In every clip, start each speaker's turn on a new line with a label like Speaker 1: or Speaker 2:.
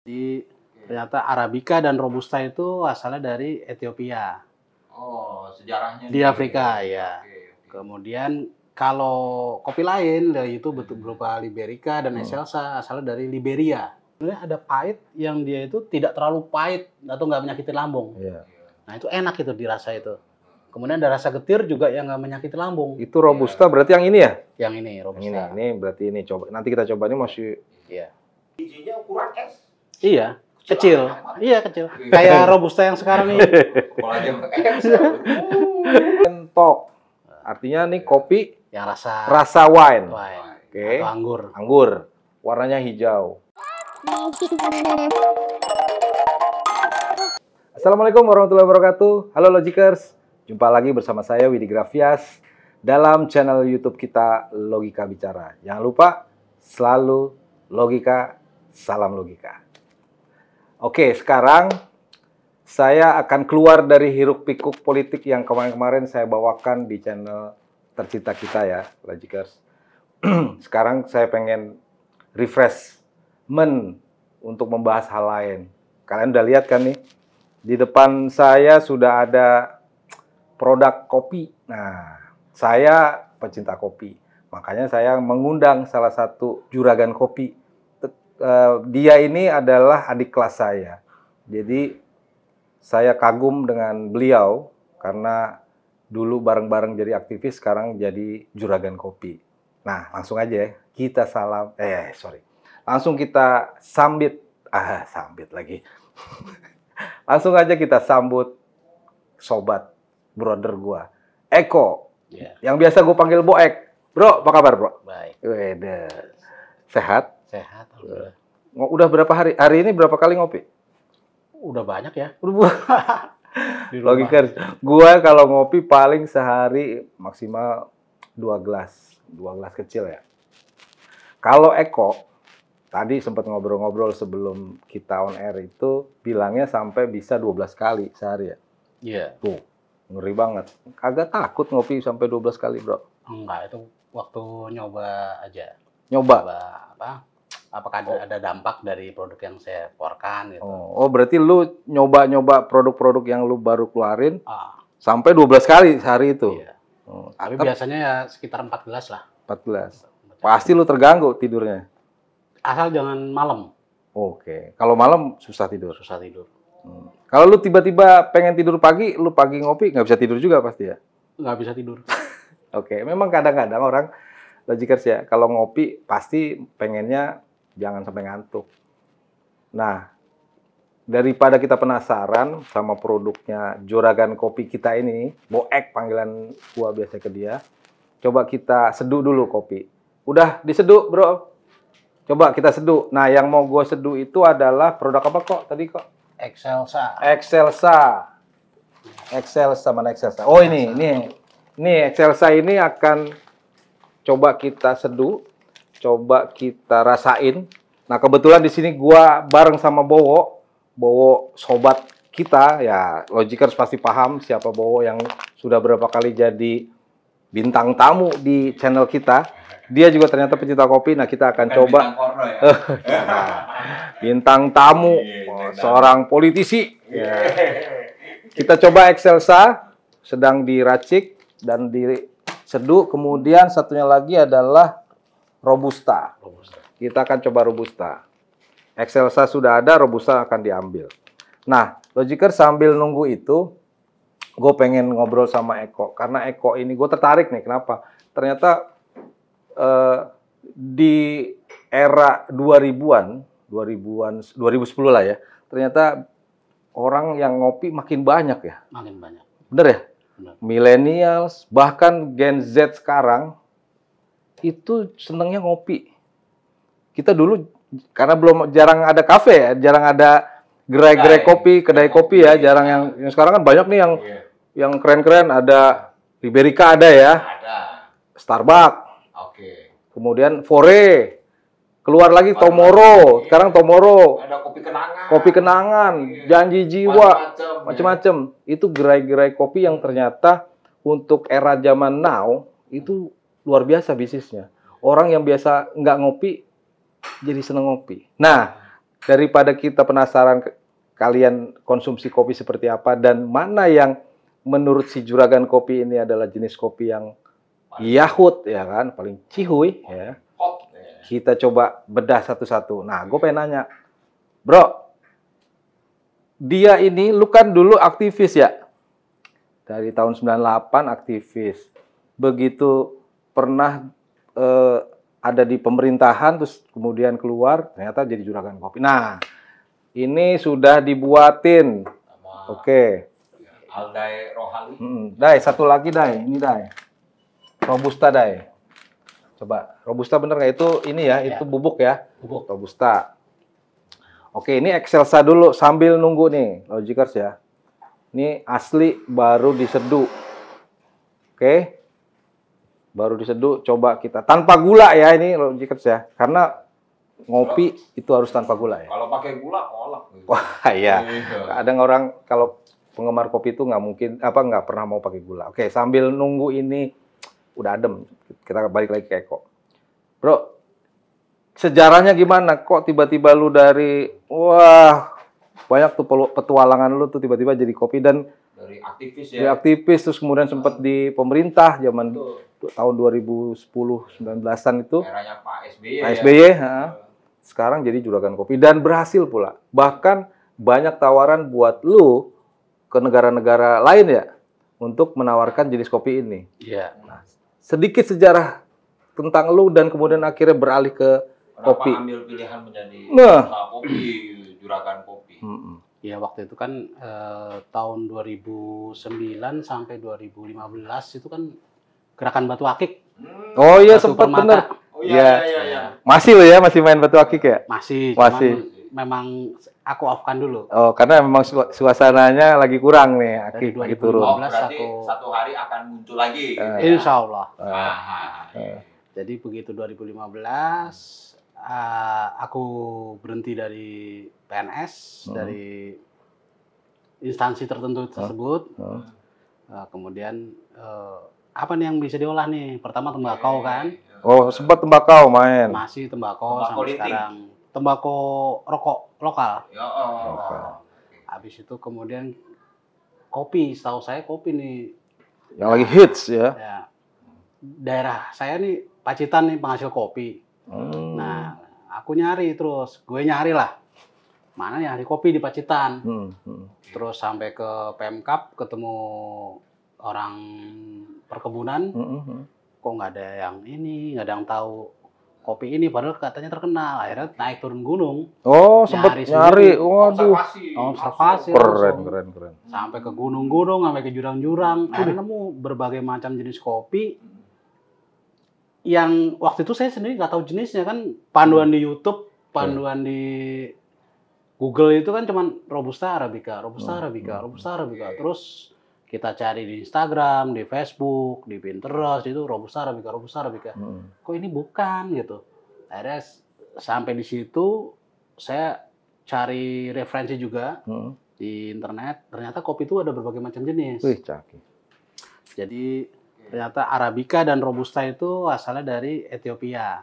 Speaker 1: Jadi ternyata Arabica dan Robusta itu asalnya dari Ethiopia.
Speaker 2: Oh, sejarahnya
Speaker 1: Di Afrika ya.
Speaker 2: Oke.
Speaker 1: Kemudian kalau kopi lain itu berupa Liberica dan Excelsa asalnya dari Liberia. Sebenarnya ada pahit yang dia itu tidak terlalu pahit atau nggak menyakiti lambung.
Speaker 3: Iya.
Speaker 1: Nah itu enak itu dirasa itu. Kemudian ada rasa getir juga yang nggak menyakiti lambung.
Speaker 3: Itu Robusta berarti yang ini ya?
Speaker 1: Yang ini
Speaker 3: Yang
Speaker 1: Robusta.
Speaker 3: ini berarti ini coba. Nanti kita coba ini masih
Speaker 1: Iya.
Speaker 2: Bijinya ukuran es.
Speaker 1: Iya. Kecil. Iya kecil. Kayak Robusta yang sekarang nih.
Speaker 2: Kepala aja es.
Speaker 3: Entok. Artinya nih kopi
Speaker 1: Yang rasa
Speaker 3: rasa wine.
Speaker 1: Oke.
Speaker 3: Oke.
Speaker 1: Atau anggur.
Speaker 3: Anggur. Warnanya hijau. Assalamualaikum warahmatullahi wabarakatuh. Halo Logikers. Jumpa lagi bersama saya Widi Grafias dalam channel YouTube kita Logika Bicara. Jangan lupa selalu logika, salam logika. Oke, sekarang saya akan keluar dari hiruk-pikuk politik yang kemarin-kemarin saya bawakan di channel tercinta kita ya, Logikers. Sekarang saya pengen refreshment untuk membahas hal lain. Kalian udah lihat kan nih, di depan saya sudah ada produk kopi. Nah, saya pecinta kopi. Makanya saya mengundang salah satu juragan kopi. Dia ini adalah adik kelas saya. Jadi, saya kagum dengan beliau karena dulu bareng-bareng jadi aktivis, sekarang jadi juragan kopi. Nah, langsung aja ya. Kita langsung kita sambit. Sambit lagi. Langsung aja kita sambut sobat brother gua, Eko.
Speaker 1: Iya.
Speaker 3: Yang biasa gue panggil Boek. Bro, apa kabar, Bro?
Speaker 1: Baik.
Speaker 3: Wede. Sehat?
Speaker 1: Sehat. Alhamdulillah.
Speaker 3: Udah berapa hari? Hari ini berapa kali ngopi?
Speaker 1: Udah banyak ya. Di rumah.
Speaker 3: Logikers. Gua kalau ngopi paling sehari maksimal 2 gelas. 2 gelas kecil ya. Kalau Eko, tadi sempat ngobrol-ngobrol sebelum kita on air itu, bilangnya sampai bisa 12 kali sehari ya.
Speaker 1: Iya.
Speaker 3: Tuh, ngeri banget. Kagak takut ngopi sampai 12 kali, Bro?
Speaker 1: Enggak, itu waktu nyoba aja.
Speaker 3: Nyoba?
Speaker 1: Apa? Apakah ada dampak dari produk yang saya keluarkan gitu.
Speaker 3: Oh, berarti lu nyoba-nyoba produk-produk yang lu baru keluarin sampai 12 kali sehari itu?
Speaker 1: Iya. Tapi biasanya ya sekitar 14 lah.
Speaker 3: 14. Pasti lu terganggu tidurnya?
Speaker 1: Asal jangan malam.
Speaker 3: Oke. Kalau malam susah tidur?
Speaker 1: Susah tidur.
Speaker 3: Kalau lu tiba-tiba pengen tidur pagi, lu pagi ngopi, nggak bisa tidur juga pasti ya?
Speaker 1: Nggak bisa tidur.
Speaker 3: Oke. Memang kadang-kadang orang, Logikers ya, kalau ngopi pasti pengennya jangan sampai ngantuk. Nah, daripada kita penasaran sama produknya juragan kopi kita ini, Boek panggilan gua biasa ke dia, coba kita seduh dulu kopi. Udah diseduh, Bro? Coba kita seduh. Nah, yang mau gua seduh itu adalah produk apa kok tadi kok?
Speaker 1: Excelsa.
Speaker 3: Excelsa mana Excelsa? Oh ini Excelsa ini akan coba kita seduh, coba kita rasain. Nah kebetulan di sini gua bareng sama Bowo sobat kita ya, Logikers pasti paham siapa Bowo yang sudah berapa kali jadi bintang tamu di channel kita. Dia juga ternyata pecinta kopi. Nah kita akan coba
Speaker 2: Bintang porno ya.
Speaker 3: bintang tamu, seorang politisi. Ya. Kita coba Excelsa sedang diracik dan diseduh. Kemudian satunya lagi adalah Robusta. Kita akan coba Robusta. Excelsa sudah ada, Robusta akan diambil. Nah, Logikers sambil nunggu itu, gue pengen ngobrol sama Eko. Karena Eko ini gue tertarik nih. Kenapa? Ternyata di era 2010 lah ya. Ternyata orang yang ngopi makin banyak ya.
Speaker 1: Makin banyak.
Speaker 3: Bener ya?
Speaker 1: Benar.
Speaker 3: Millennials, bahkan Gen Z sekarang itu senengnya ngopi. Kita dulu karena jarang ada kafe ya, jarang ada gerai-gerai kopi, kedai kopi ya, jarang yang sekarang kan banyak nih yang keren-keren, ada Liberica ada ya.
Speaker 2: Ada.
Speaker 3: Starbucks.
Speaker 2: Oke.
Speaker 3: Kemudian Fore. Keluar lagi Tomorrow. Sekarang Tomorrow.
Speaker 2: Ada kopi kenangan.
Speaker 3: Kopi kenangan, janji jiwa, macam-macam. Itu gerai-gerai kopi yang ternyata untuk era zaman now itu luar biasa bisnisnya. Orang yang biasa nggak ngopi jadi seneng ngopi. Nah, daripada kita penasaran kalian konsumsi kopi seperti apa dan mana yang menurut si Juragan Kopi ini adalah jenis kopi yang yahut ya kan, paling cihuy ya.
Speaker 2: Hot.
Speaker 3: Kita coba bedah satu-satu. Nah, gue pengen nanya, bro, dia ini lu kan dulu aktivis ya? Dari tahun 98 aktivis. Begitu pernah ada di pemerintahan, terus kemudian keluar, ternyata jadi Juragan Kopi. Nah, ini sudah dibuatin.
Speaker 2: Sama
Speaker 3: Oke.
Speaker 2: Aldai Rohali.
Speaker 3: Dai, satu lagi Dai. Ini Dai. Robusta Dai. Coba, Robusta bener nggak itu ini ya?
Speaker 1: Ya.
Speaker 3: Itu bubuk ya?
Speaker 1: Bubuk.
Speaker 3: Robusta. Oke, ini Excelsa dulu sambil nunggu nih, Logikers ya. Ini asli baru diseduh. Oke. Baru diseduh, coba kita tanpa gula ya ini Logikers ya. Karena ngopi itu harus tanpa gula ya.
Speaker 2: Kalau pakai gula kolak.
Speaker 3: Wah, iya. Kadang orang kalau penggemar kopi itu nggak pernah mau pakai gula. Oke, sambil nunggu ini udah adem, kita balik lagi ke Eko. Bro, sejarahnya gimana? Kok tiba-tiba lu dari banyak tuh petualangan lu tuh tiba-tiba jadi kopi dan
Speaker 2: Dari aktivis
Speaker 3: jadi
Speaker 2: ya.
Speaker 3: aktivis terus kemudian sempat di pemerintah zaman
Speaker 2: Betul.
Speaker 3: tahun 2010-19an itu
Speaker 2: Eranya Pak SBY.
Speaker 3: Pak SBY, sekarang jadi Juragan Kopi dan berhasil pula. Bahkan banyak tawaran buat lu ke negara-negara lain ya untuk menawarkan jenis kopi ini.
Speaker 1: Iya.
Speaker 3: Nah, sedikit sejarah tentang lu dan kemudian akhirnya beralih ke
Speaker 2: Kenapa
Speaker 3: kopi.
Speaker 2: ambil pilihan menjadi
Speaker 3: Nah.
Speaker 2: usaha kopi, Juragan Kopi?
Speaker 1: Ya waktu itu kan tahun 2009 sampai 2015 itu kan gerakan Batu Akik.
Speaker 3: Oh iya
Speaker 1: Batu
Speaker 3: sempat
Speaker 1: Permata.
Speaker 3: bener.
Speaker 2: Oh iya, iya, iya.
Speaker 3: Masih lo ya, masih main batu akik ya?
Speaker 1: Masih.
Speaker 3: Masih.
Speaker 1: Cuman memang aku off-kan dulu.
Speaker 3: Oh, karena memang suasananya lagi kurang nih,
Speaker 1: Dari
Speaker 3: akik lagi turun.
Speaker 2: Oh,
Speaker 1: 2015
Speaker 2: berarti
Speaker 1: aku-
Speaker 2: satu hari akan muncul lagi. gitu ya?
Speaker 1: Insya Allah.
Speaker 2: Iya.
Speaker 1: Jadi begitu 2015 aku berhenti dari PNS, dari instansi tertentu tersebut. Kemudian apa nih yang bisa diolah nih? Pertama tembakau kan,
Speaker 3: Oh, sempat tembakau main.
Speaker 1: masih tembakau
Speaker 2: Tembakau
Speaker 1: sampai
Speaker 2: linting.
Speaker 1: sekarang. Tembakau rokok lokal.
Speaker 2: Ya, oh.
Speaker 1: Habis itu kemudian kopi, setahu saya kopi nih.
Speaker 3: Yang lagi hits ya.
Speaker 1: Ya, daerah saya nih Pacitan nih penghasil kopi. Nah, aku nyari terus, gue nyari lah. Mana nih ahli kopi di Pacitan. Terus sampai ke Pemkap, ketemu orang perkebunan, kok nggak ada yang ini, nggak ada yang tahu kopi ini, padahal katanya terkenal. Akhirnya naik turun gunung,
Speaker 3: Oh, sempat
Speaker 1: Nyari
Speaker 3: nyari.
Speaker 1: sendiri.
Speaker 3: Waduh.
Speaker 1: observasi
Speaker 3: Keren,
Speaker 1: langsung.
Speaker 3: keren.
Speaker 1: Sampai ke gunung-gunung, sampai ke jurang-jurang. Akhirnya nemu berbagai macam jenis kopi. Yang waktu itu saya sendiri nggak tahu jenisnya kan, panduan di YouTube, panduan di Google itu kan cuman Robusta Arabica, Robusta Arabica, Robusta Arabica. Terus kita cari di Instagram, di Facebook, di Pinterest itu Robusta Arabica, Robusta Arabica. Kok ini bukan gitu. Akhirnya sampai di situ saya cari referensi juga di internet. Ternyata kopi itu ada berbagai macam jenis.
Speaker 3: Wih, cakep.
Speaker 1: Jadi ternyata Arabica dan Robusta itu asalnya dari Ethiopia.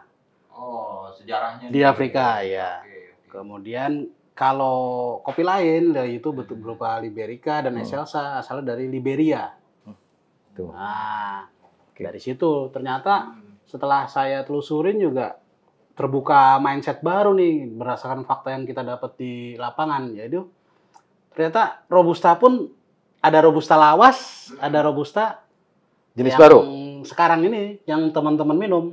Speaker 2: Oh, sejarahnya
Speaker 1: Di Afrika, ya.
Speaker 2: Oke.
Speaker 1: Kemudian kalau kopi lain itu bentuk berupa Liberica dan Excelsa asalnya dari Liberia.
Speaker 3: Tuh.
Speaker 1: Nah,
Speaker 3: Oke.
Speaker 1: dari situ ternyata setelah saya telusurin juga terbuka mindset baru nih berdasarkan fakta yang kita dapat di lapangan. Jadi ternyata Robusta pun ada Robusta lawas, ada Robusta
Speaker 3: Jenis
Speaker 1: yang
Speaker 3: baru.
Speaker 1: sekarang ini yang teman-teman minum.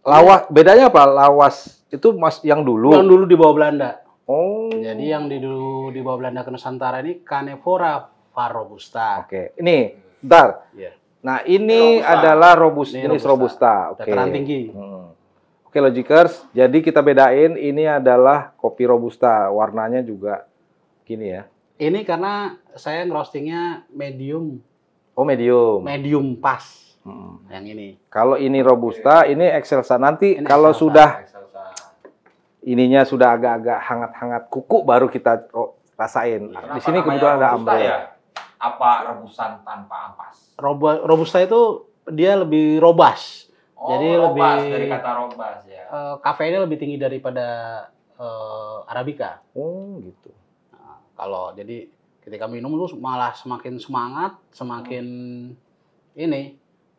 Speaker 3: Lawas, bedanya apa? Lawas itu yang dulu.
Speaker 1: Yang dulu di bawah Belanda.
Speaker 3: Oh.
Speaker 1: Jadi yang dulu di bawah Belanda ke Nusantara ini Canefora var Robusta.
Speaker 3: Oke. Ini, bentar.
Speaker 1: Iya.
Speaker 3: Nah, ini
Speaker 2: Robusta.
Speaker 3: adalah
Speaker 1: Ini
Speaker 3: jenis Robusta. Oke.
Speaker 1: Dataran tinggi.
Speaker 3: Oke, Logikers. Jadi kita bedain ini adalah kopi Robusta. Warnanya juga gini ya.
Speaker 1: Ini karena saya ngerostingnya medium,
Speaker 3: Oh, medium.
Speaker 1: medium pas. Yang ini.
Speaker 3: Kalau ini Robusta, ini Excelsa. Nanti
Speaker 1: Ini
Speaker 3: kalau
Speaker 1: Excelsa.
Speaker 3: sudah ininya sudah agak-agak hangat-hangat kuku baru kita rasain. Di sini kebetulan ada amber.
Speaker 2: Ya? Apa rebusan tanpa ampas?
Speaker 1: Robusta itu dia lebih robust.
Speaker 2: Oh,
Speaker 1: Jadi
Speaker 2: robas
Speaker 1: lebih-
Speaker 2: dari kata robas ya.
Speaker 1: Kafeinnya lebih tinggi daripada Arabica.
Speaker 3: Oh, gitu.
Speaker 1: Nah, kalau jadi ketika minum lu malah semakin semangat, semakin ini.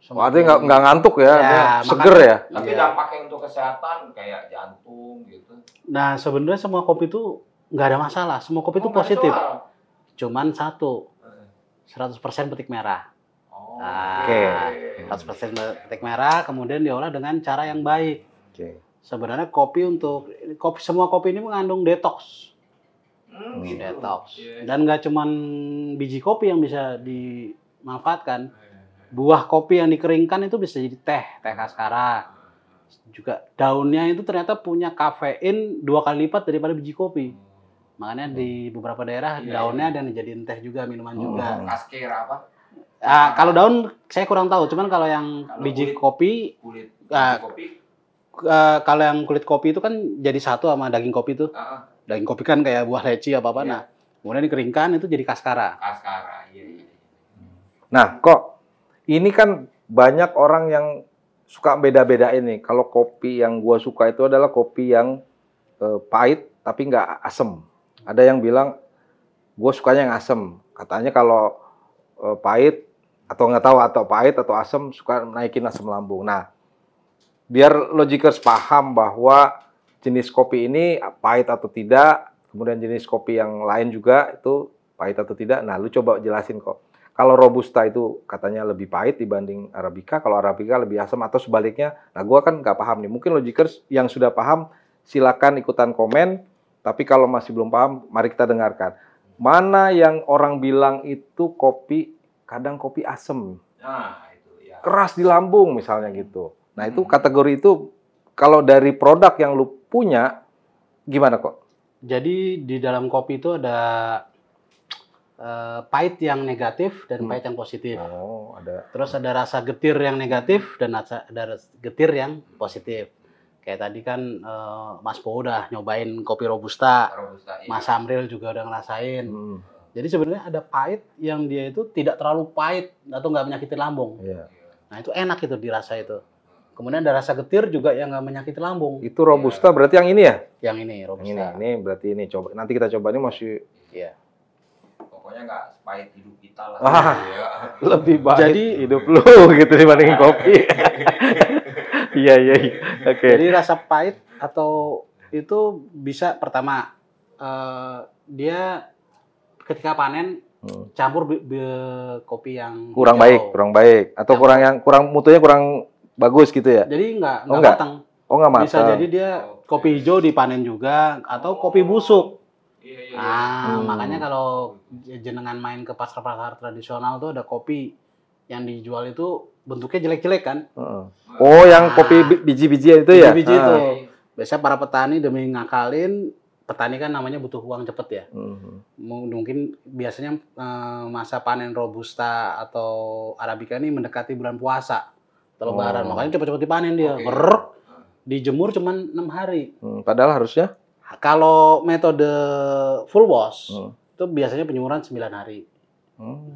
Speaker 3: Wah, artinya nggak ngantuk ya, dia seger
Speaker 1: makanya,
Speaker 3: ya.
Speaker 2: Tapi
Speaker 1: iya.
Speaker 2: dampaknya untuk kesehatan kayak jantung gitu.
Speaker 1: Nah, sebenarnya semua kopi itu nggak ada masalah. Semua kopi itu
Speaker 2: nggak ada
Speaker 1: positif.
Speaker 2: soal.
Speaker 1: Cuman satu, 100% petik merah.
Speaker 2: Oh,
Speaker 1: Nah,
Speaker 3: Oke.
Speaker 1: 100% petik merah, kemudian diolah dengan cara yang baik.
Speaker 3: Oke.
Speaker 1: Sebenarnya semua kopi ini mengandung detox.
Speaker 2: gitu.
Speaker 1: Detox.
Speaker 2: Iya.
Speaker 1: Dan nggak cuman biji kopi yang bisa dimanfaatkan. Buah kopi yang dikeringkan itu bisa jadi teh kaskara. Juga daunnya itu ternyata punya kafein 2 kali lipat daripada biji kopi. Makanya di beberapa daerah
Speaker 2: Iya,
Speaker 1: daunnya ada yang dijadiin teh juga, minuman juga.
Speaker 2: Kaskera apa?
Speaker 1: Kalau daun saya kurang tahu, cuman kalau yang
Speaker 2: Kalau
Speaker 1: biji
Speaker 2: kulit-
Speaker 1: kopi,
Speaker 2: Kulit
Speaker 1: Ah.
Speaker 2: biji kopi.
Speaker 1: kalau yang kulit kopi itu kan jadi satu sama daging kopi itu. Daging kopi kan kayak buah leci apa-apa.
Speaker 2: Iya.
Speaker 1: Nah, kemudian dikeringkan itu jadi kaskara.
Speaker 2: Kaskara, iya.
Speaker 3: Nah, kok ini kan banyak orang yang suka beda-bedain nih. Kalau kopi yang gua suka itu adalah kopi yang pahit tapi nggak asem. Ada yang bilang gue sukanya yang asem. Katanya kalau pahit atau nggak tahu atau pahit atau asem suka naikin asam lambung. Nah, biar logikers paham bahwa jenis kopi ini pahit atau tidak, kemudian jenis kopi yang lain juga itu pahit atau tidak. Nah, lu coba jelasin kok. Kalau Robusta itu katanya lebih pahit dibanding Arabica, kalau Arabica lebih asam atau sebaliknya. Nah, gua kan nggak paham nih. Mungkin logikers yang sudah paham silakan ikutan komen. Tapi kalau masih belum paham, mari kita dengarkan. Mana yang orang bilang itu kopi, kadang kopi asem,
Speaker 2: Nah, itu ya.
Speaker 3: keras di lambung misalnya gitu. Nah, itu kategori itu kalau dari produk yang lu punya, gimana kok?
Speaker 1: Jadi di dalam kopi itu ada pahit yang negatif dan pahit yang positif.
Speaker 3: Oh, ada.
Speaker 1: Terus ada rasa getir yang negatif dan ada getir yang positif. Kayak tadi kan Mas Po udah nyobain kopi Robusta,
Speaker 2: Robusta, iya.
Speaker 1: Mas Amril juga udah ngerasain.
Speaker 3: Hmm,
Speaker 1: Jadi sebenarnya ada pahit yang dia itu tidak terlalu pahit atau nggak menyakiti lambung.
Speaker 3: iya.
Speaker 1: Nah itu enak itu dirasa itu. Kemudian ada rasa getir juga yang nggak menyakiti lambung.
Speaker 3: Itu Robusta berarti yang ini ya?
Speaker 1: Yang ini Robusta.
Speaker 3: Ini berarti ini coba. Nanti kita coba ini masih
Speaker 1: Iya.
Speaker 2: Pokoknya nggak sepahit hidup kita lah.
Speaker 3: Ah.
Speaker 2: Iya.
Speaker 3: lebih baik
Speaker 1: Jadi-
Speaker 3: hidup lu gitu dibandingin kopi. Iya. Oke.
Speaker 1: Jadi rasa pahit atau itu bisa pertama dia ketika panen campur kopi yang
Speaker 3: Kurang
Speaker 1: hijau.
Speaker 3: baik atau
Speaker 1: Yang-
Speaker 3: kurang mutunya kurang bagus gitu ya?
Speaker 1: Jadi nggak
Speaker 3: enggak.
Speaker 1: matang.
Speaker 3: Oh, nggak matang.
Speaker 1: Bisa jadi dia kopi hijau dipanen juga atau kopi busuk.
Speaker 2: Iya.
Speaker 1: Nah, makanya kalau jenengan main ke pasar-pasar tradisional tuh ada kopi yang dijual itu bentuknya jelek-jelek kan?
Speaker 3: Heeh. Oh, yang kopi biji-biji itu ya?
Speaker 1: Biji-biji
Speaker 3: Ah.
Speaker 1: itu. Biasanya para petani demi ngakalin, petani kan namanya butuh uang cepet ya.
Speaker 3: Mhm.
Speaker 1: Mungkin biasanya masa panen Robusta atau Arabica ini mendekati bulan puasa atau Lebaran.
Speaker 3: Oh.
Speaker 1: Makanya cepet-cepet dipanen dia.
Speaker 2: Oke.
Speaker 1: Brrr, dijemur cuman 6 hari.
Speaker 3: Padahal harusnya?
Speaker 1: Kalau metode full wash
Speaker 3: Hmm.
Speaker 1: itu biasanya penjemuran 9 hari.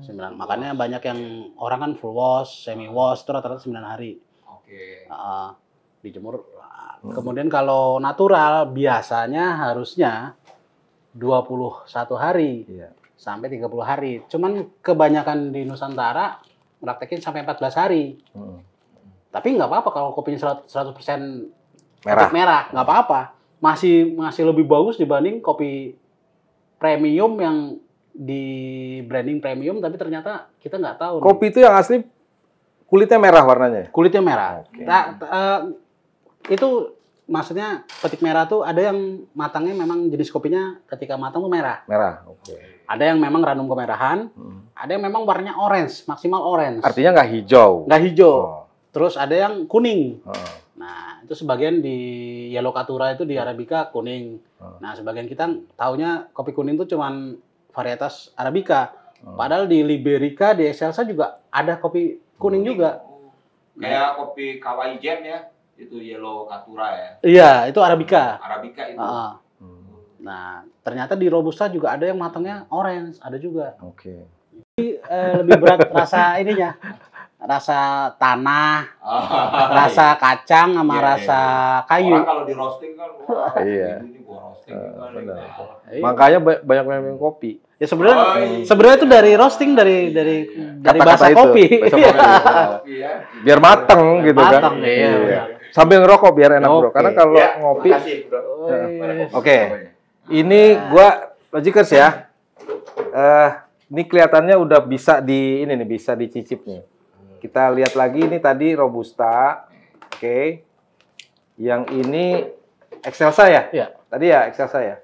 Speaker 1: 9. Makanya banyak yang orang kan full wash, semi wash itu rata-rata 9 hari.
Speaker 2: Oke.
Speaker 1: Dijemur. Kemudian kalau natural biasanya harusnya 21 hari
Speaker 3: Iya.
Speaker 1: sampai 30 hari. Cuman kebanyakan di Nusantara praktekin sampai 14 hari.
Speaker 3: Hmm.
Speaker 1: Tapi nggak apa-apa kalau kopinya 100%
Speaker 3: Merah.
Speaker 1: petik merah, nggak apa-apa. Masih lebih bagus dibanding kopi premium yang di branding premium tapi ternyata kita nggak tahu nih.
Speaker 3: Kopi itu yang asli kulitnya merah warnanya.
Speaker 1: Kulitnya merah.
Speaker 3: Oke.
Speaker 1: Itu maksudnya petik merah tuh ada yang matangnya memang jenis kopinya ketika matang tuh merah.
Speaker 3: Merah. Oke.
Speaker 1: Ada yang memang random kemerahan,
Speaker 3: Hmm.
Speaker 1: ada yang memang warnanya orange, maksimal orange.
Speaker 3: Artinya nggak hijau.
Speaker 1: Nggak hijau.
Speaker 3: Oh.
Speaker 1: Terus ada yang kuning.
Speaker 3: Heeh.
Speaker 1: Nah, itu sebagian di Yellow Caturra itu di Arabica kuning. Nah, sebagian kita taunya kopi kuning itu cuman varietas Arabica. Padahal di Liberica, di Excelsa juga ada kopi kuning juga.
Speaker 2: Kayak kopi Kawaii Jam ya, itu Yellow Caturra ya.
Speaker 1: Iya, itu Arabica.
Speaker 2: Arabica itu.
Speaker 1: Heeh. Nah, ternyata di Robusta juga ada yang matangnya orange, ada juga.
Speaker 3: Oke.
Speaker 1: Lebih berat rasa ininya, rasa tanah,
Speaker 2: Ah,
Speaker 1: rasa kacang sama
Speaker 2: Iya,
Speaker 1: rasa
Speaker 2: iya.
Speaker 1: kayu.
Speaker 2: Orang kalau di roasting kan, wah,
Speaker 3: Iya.
Speaker 2: ini gua roasting kan.
Speaker 3: benar.
Speaker 1: Iya.
Speaker 3: Makanya banyak yang minum kopi.
Speaker 1: Ya sebenarnya
Speaker 2: Oh, iya.
Speaker 1: sebenarnya itu dari roasting dari
Speaker 3: Kata-kata
Speaker 1: bahasa
Speaker 3: itu,
Speaker 1: kopi.
Speaker 3: bahasa
Speaker 1: Iya.
Speaker 3: kopi.
Speaker 2: Iya.
Speaker 3: Biar mateng gitu kan.
Speaker 1: Mateng, iya.
Speaker 3: Sambil ngerokok biar enak bro.
Speaker 1: Oke.
Speaker 3: Karena kalau
Speaker 2: Ya,
Speaker 3: ngopi,
Speaker 2: makasih, bro.
Speaker 1: Wih.
Speaker 3: Oke. Ini gua Logikers ya. Ini kelihatannya udah bisa bisa dicicip nih. Kita lihat lagi ini tadi Robusta. Oke. Yang ini Excelsa ya?
Speaker 1: Iya.
Speaker 3: Tadi ya Excelsa ya.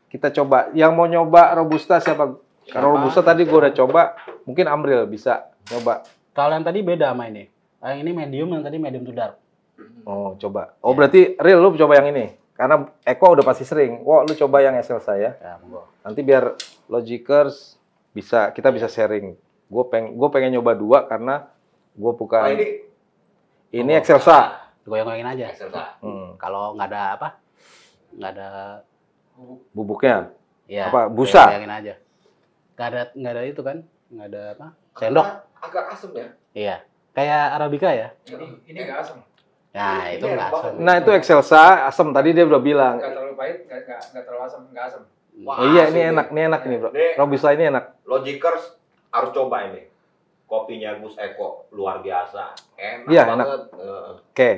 Speaker 3: Kita coba. Yang mau nyoba Robusta siapa? Kalau Robusta tadi gua udah coba. Mungkin Amril bisa nyoba.
Speaker 1: Kalau yang tadi beda sama ini. Yang ini medium, yang tadi medium to dark.
Speaker 3: Oh, coba. Oh, berarti Real lu coba yang ini. Karena Eko udah pasti sering. Wah, lu coba yang Excelsa ya.
Speaker 1: Ya, monggo.
Speaker 3: Nanti biar Logikers kita bisa sharing. Gue pengen nyoba dua karena gue
Speaker 2: Oh,
Speaker 3: bukan
Speaker 2: ini
Speaker 3: Excelsa.
Speaker 1: Goyang-goyangin aja.
Speaker 2: Excelsa.
Speaker 1: Kalau nggak ada apa? Nggak ada
Speaker 3: Bubuknya.
Speaker 1: ya.
Speaker 3: Apa, busa?
Speaker 1: Goyangin aja. Nggak ada itu kan? Nggak ada apa? Sendok.
Speaker 2: Agak asem ya.
Speaker 1: Iya. Kayak Arabica ya.
Speaker 4: Ini nggak asam,
Speaker 1: Nah, itu
Speaker 2: Ini
Speaker 1: nggak
Speaker 2: enak
Speaker 1: asam.
Speaker 2: banget.
Speaker 3: Nah, itu Excelsa asam tadi dia udah bilang.
Speaker 4: nggak terlalu pahit, nggak terlalu asam, nggak asam.
Speaker 2: Wah,
Speaker 3: Oh iya,
Speaker 2: asem
Speaker 3: ini enak nih bro.
Speaker 2: Nih.
Speaker 3: Robusta ini enak.
Speaker 2: Logikers harus coba ini. Kopinya Gus Eko luar biasa. Enak
Speaker 3: Iya,
Speaker 2: banget.
Speaker 3: Oke.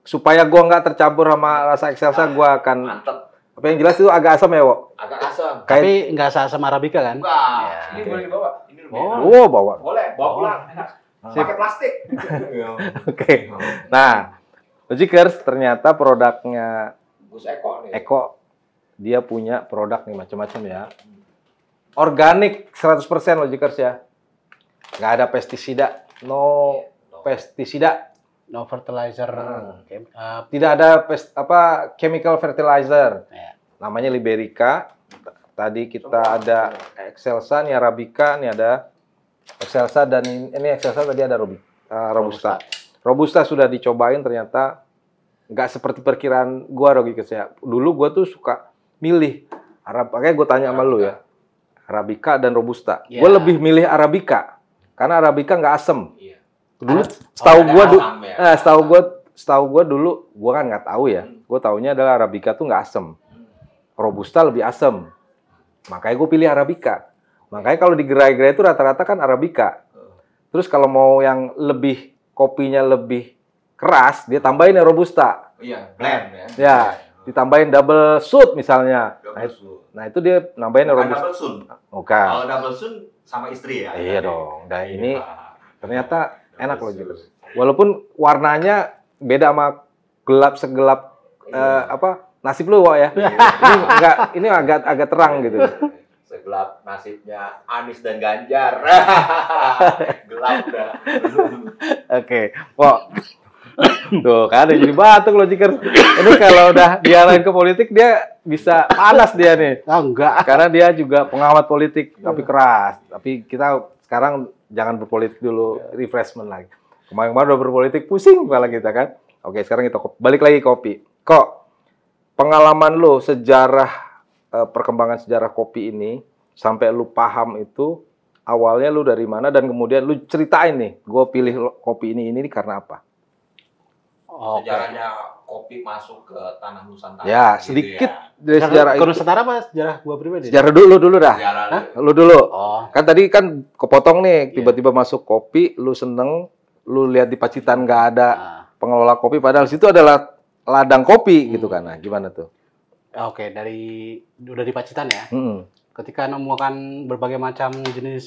Speaker 3: Supaya gua nggak tercampur sama rasa Excelsa, gua akan.
Speaker 2: Mantep.
Speaker 3: Apa yang jelas itu agak asam ya, Wo?
Speaker 2: Agak asam.
Speaker 1: Tapi nggak asam Arabica kan?
Speaker 2: Enggak.
Speaker 1: Ya.
Speaker 4: Ini boleh dibawa.
Speaker 2: Ini lebih
Speaker 1: Oh.
Speaker 2: enak.
Speaker 3: Oh, bawa.
Speaker 2: Boleh, bawa
Speaker 1: Oh.
Speaker 2: pulang. Enak. Pakai plastik.
Speaker 3: Oke. Nah, Logikers ternyata produknya
Speaker 2: Gus Eko nih.
Speaker 3: Eko dia punya produk nih macam-macam ya. Organik 100% Logikers ya. Nggak ada pestisida, no pestisida.
Speaker 1: No fertilizer.
Speaker 3: Tidak ada chemical fertilizer.
Speaker 1: Ya.
Speaker 3: Namanya Liberica. Tadi kita ada Excelsa, nih Arabica, nih ada Excelsa dan ini Excelsa tadi ada Robusta. Robusta sudah dicobain ternyata nggak seperti perkiraan gua Logikers ya. Dulu gua tuh suka milih makanya gua tanya sama lu ya. Arabica dan Robusta.
Speaker 1: Ya.
Speaker 3: Gua lebih milih Arabica karena Arabica nggak asem.
Speaker 2: Iya.
Speaker 3: Dulu
Speaker 2: Ada
Speaker 3: setahu gua dulu gua kan nggak tahu ya. Gua taunya adalah Arabica tuh nggak asem. Robusta lebih asem. Makanya gue pilih Arabica. Makanya kalau di gerai-gerai itu rata-rata kan Arabica. Terus kalau mau yang lebih kopinya lebih keras, dia tambahin yang Robusta.
Speaker 2: Iya, blend ya.
Speaker 3: Ya, ditambahin double shoot misalnya.
Speaker 2: Double sun.
Speaker 3: Nah itu dia nambahin yang
Speaker 2: Bukan
Speaker 3: Robusta.
Speaker 2: double sun.
Speaker 3: Bukan.
Speaker 2: Kalau double sun sama istri ya.
Speaker 3: Iya dong. Dan ini
Speaker 2: Iya.
Speaker 3: ternyata enak loh
Speaker 2: Double
Speaker 3: gitu.
Speaker 2: sun.
Speaker 3: Walaupun warnanya beda sama segelap nasib lu Wak, ya. Ini agak terang gitu.
Speaker 2: Segelap nasibnya Anies dan Ganjar. Gelap dah.
Speaker 3: Oke. Wah. Tuh kan jadi batuk Logikers. Ini kalau udah diarahin ke politik dia bisa panas dia nih.
Speaker 1: Ah, enggak.
Speaker 3: Karena dia juga pengamat politik tapi keras. Tapi kita sekarang jangan berpolitik dulu, refreshment lagi. Kemarin-kemarin udah berpolitik pusing kepala kita kan. Oke, sekarang kita balik lagi kopi. Kok pengalaman lo perkembangan sejarah kopi ini sampai lu paham itu awalnya lu dari mana dan kemudian lu ceritain nih, gue pilih kopi ini karena apa?
Speaker 1: Oke.
Speaker 2: Sejarahnya kopi masuk ke tanah Nusantara.
Speaker 3: Ya,
Speaker 2: gitu
Speaker 3: sedikit
Speaker 2: ya.
Speaker 3: dari sejarah
Speaker 1: Ke
Speaker 3: itu.
Speaker 1: Nusantara apa sejarah gua pribadi?
Speaker 3: Sejarah dulu dah.
Speaker 2: Sejarah
Speaker 1: Hah?
Speaker 3: Lu dulu.
Speaker 1: Oh.
Speaker 3: Kan tadi kan kepotong nih, tiba-tiba masuk kopi, lu seneng, lu lihat di Pacitan nggak ada
Speaker 1: Nah.
Speaker 3: pengelola kopi, padahal situ adalah ladang kopi gitu kan. Nah, gimana tuh?
Speaker 1: Oke, udah di Pacitan ya.
Speaker 3: Mm-mm.
Speaker 1: Ketika menemukan berbagai macam jenis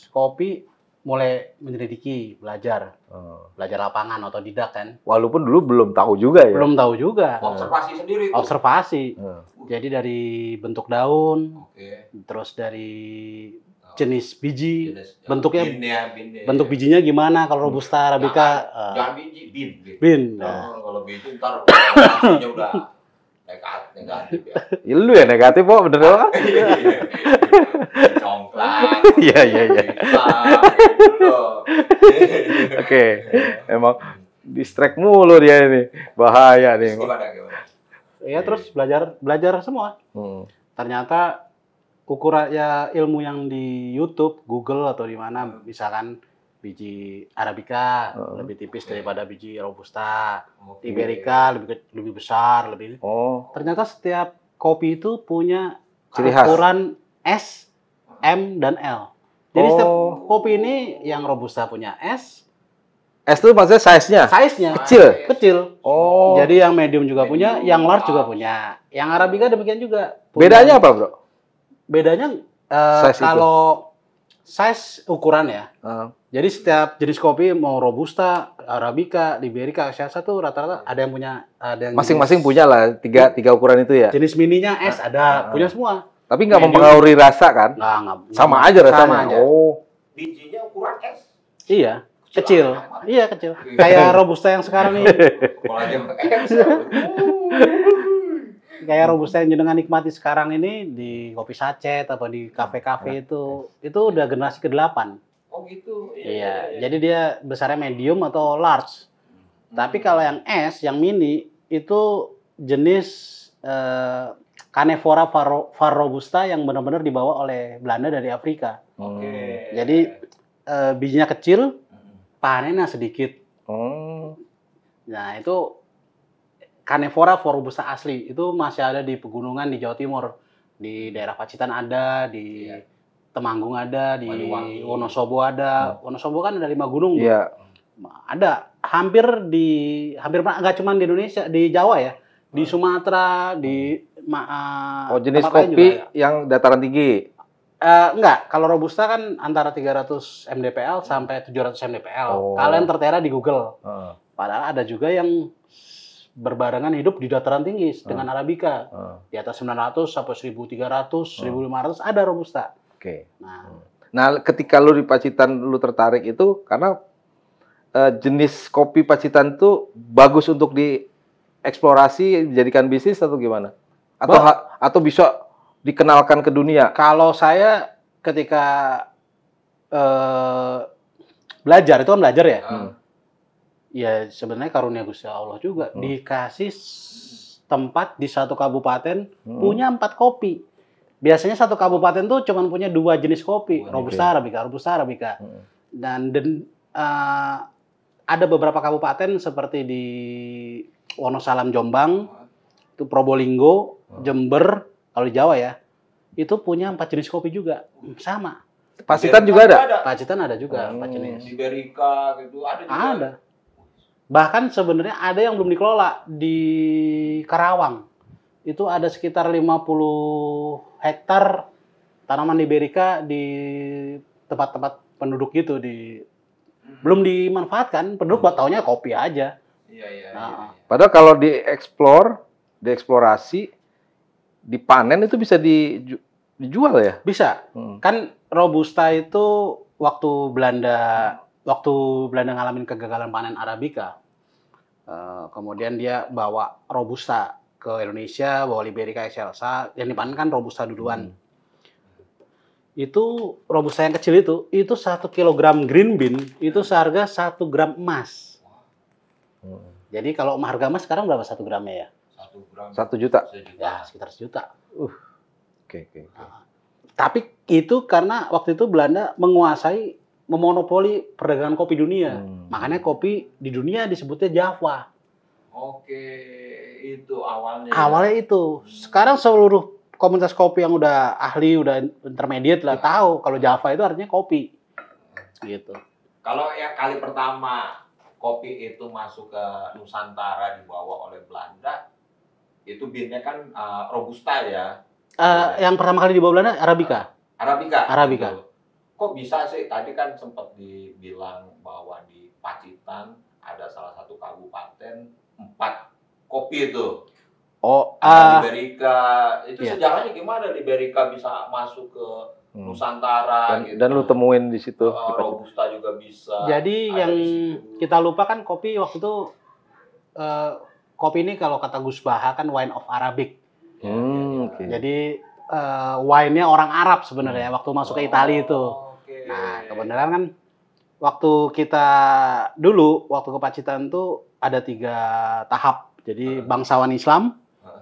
Speaker 1: kopi, mulai menyelidiki, belajar lapangan, otodidak kan.
Speaker 3: Walaupun dulu belum tahu juga ya.
Speaker 1: Belum tahu juga.
Speaker 2: observasi sendiri tuh.
Speaker 1: Observasi.
Speaker 3: Hmm.
Speaker 1: Jadi dari bentuk daun,
Speaker 2: Oke.
Speaker 1: terus dari jenis biji,
Speaker 2: Jenis-
Speaker 1: bentuknya
Speaker 2: bin ya.
Speaker 1: bentuk bijinya gimana kalau Robusta Arabica
Speaker 2: Jangan biji, bin.
Speaker 1: bin.
Speaker 2: Nah, kalau biji ntar hasilnya udah negatif ya.
Speaker 3: Ya, lu ya negatif kok, bener kok.
Speaker 2: Congklat.
Speaker 3: Iya.
Speaker 2: hitam, gitu.
Speaker 3: Oke, emang distract mulu dia ini, bahaya nih.
Speaker 2: Gimana?
Speaker 1: Ya terus belajar semua. Ternyata ukuran ya ilmu yang di YouTube, Google atau di mana misalkan biji Arabica lebih tipis daripada biji Robusta. Liberica lebih besar, lebih. Ternyata setiap kopi itu punya
Speaker 3: ciri khas.
Speaker 1: ukuran S, M, dan L. Jadi setiap kopi ini yang Robusta punya S
Speaker 3: itu maksudnya size-nya?
Speaker 1: Size-nya kecil. Jadi yang medium juga punya, yang large juga punya. Yang Arabica demikian juga.
Speaker 3: Bedanya apa, Bro?
Speaker 1: Bedanya
Speaker 3: Size
Speaker 1: kalau size ukuran ya. Jadi setiap jenis kopi mau Robusta, Arabica, Liberica, Excelsa tuh rata-rata ada yang punya, ada yang
Speaker 3: masing-masing punya lah tiga ukuran itu ya.
Speaker 1: Jenis mininya S ada, punya semua.
Speaker 3: Tapi nggak mempengaruhi rasa kan?
Speaker 1: Nggak.
Speaker 3: Sama aja rasanya.
Speaker 1: Sama aja.
Speaker 2: Bijinya ukuran S.
Speaker 1: Iya, kecil. Iya, kecil. Kayak Robusta yang sekarang nih. Kayak Robusta yang jenengan nikmati sekarang ini di kopi sachet atau di kafe-kafe itu udah generasi ke-8.
Speaker 2: Oh gitu.
Speaker 1: Iya. Jadi dia besarnya medium atau large. Tapi kalau yang S, yang mini itu jenis Cannephora var Robusta yang benar-benar dibawa oleh Belanda dari Afrika. Jadi bijinya kecil, panennya sedikit. Nah, itu Cannephora var Robusta asli. Itu masih ada di pegunungan di Jawa Timur. Di daerah Pacitan ada, di Temanggung ada, di Wonosobo ada. Wonosobo kan ada 5 gunung.
Speaker 3: Iya.
Speaker 1: Ada hampir nggak cuma di Indonesia, di Jawa ya. Di Sumatera, di
Speaker 3: jenis kopi yang dataran tinggi.
Speaker 1: Enggak, kalau Robusta kan antara 300 mdpl sampai 700 mdpl. Kalian tertera di Google. Padahal ada juga yang berbarengan hidup di dataran tinggi dengan Arabica. Di atas 900 sampai 1300, 1500 ada Robusta. Nah,
Speaker 3: ketika lu di Pacitan lu tertarik itu karena jenis kopi Pacitan itu bagus untuk dieksplorasi, dijadikan bisnis atau gimana? Atau bisa dikenalkan ke dunia?
Speaker 1: Kalau saya ketika belajar, itu kan belajar ya? Ya sebenarnya karunia Gusti Allah juga. Dikasih tempat di satu kabupaten punya 4 kopi. Biasanya satu kabupaten tuh cuma punya 2 jenis kopi. Robusta Arabica. Dan ada beberapa kabupaten seperti di Wonosalam Jombang, itu Probolinggo, Jember, kalau di Jawa ya, itu punya 4 jenis kopi juga. Sama.
Speaker 3: Pacitan juga ada?
Speaker 1: Pacitan ada juga 4 jenis.
Speaker 2: Liberica gitu ada juga.
Speaker 1: Ada. Bahkan sebenarnya ada yang belum dikelola di Karawang. Itu ada sekitar 50 hektar tanaman Liberica di tempat-tempat penduduk gitu belum dimanfaatkan. Penduduk taunya kopi aja.
Speaker 2: Iya.
Speaker 3: Padahal kalau dieksplorasi, dipanen itu bisa dijual ya?
Speaker 1: Bisa. Kan Robusta itu waktu Belanda ngalamin kegagalan panen Arabica, kemudian dia bawa Robusta ke Indonesia, bawa Liberica, Excelsa, yang dipanen kan Robusta duluan. Itu Robusta yang kecil itu 1 kilogram green bean itu seharga 1 gram emas. Jadi kalau harga emas sekarang berapa 1 gramnya ya?
Speaker 2: 1 gram.
Speaker 3: 1 juta.
Speaker 1: Ya sekitar 1 juta.
Speaker 3: Oke.
Speaker 1: Tapi itu karena waktu itu Belanda memonopoli perdagangan kopi dunia. Makanya kopi di dunia disebutnya Java.
Speaker 2: Oke, itu awalnya.
Speaker 1: Awalnya itu. Sekarang seluruh komunitas kopi yang udah ahli, udah intermediate lah tahu kalau Java itu artinya kopi. Gitu.
Speaker 2: Kalau yang kali pertama kopi itu masuk ke Nusantara dibawa oleh Belanda, itu binnya kan Robusta ya.
Speaker 1: Yang pertama kali dibawa Belanda Arabica.
Speaker 2: Arabica. Gitu. Kok bisa sih? Tadi kan sempat dibilang bahwa di Pacitan ada salah satu kabupaten 4 kopi itu. Liberica. Itu sejarahnya gimana Liberica bisa masuk ke Nusantara gitu.
Speaker 3: Dan lu temuin di situ.
Speaker 2: Robusta juga bisa.
Speaker 1: Jadi yang kita lupa kan kopi waktu itu kopi ini kalau kata Gus Baha kan wine of Arabic. Jadi wine-nya orang Arab sebenarnya waktu masuk ke Italia itu. Nah, kebenaran kan waktu kita waktu ke Pacitan tuh ada 3 tahap. Jadi bangsawan Islam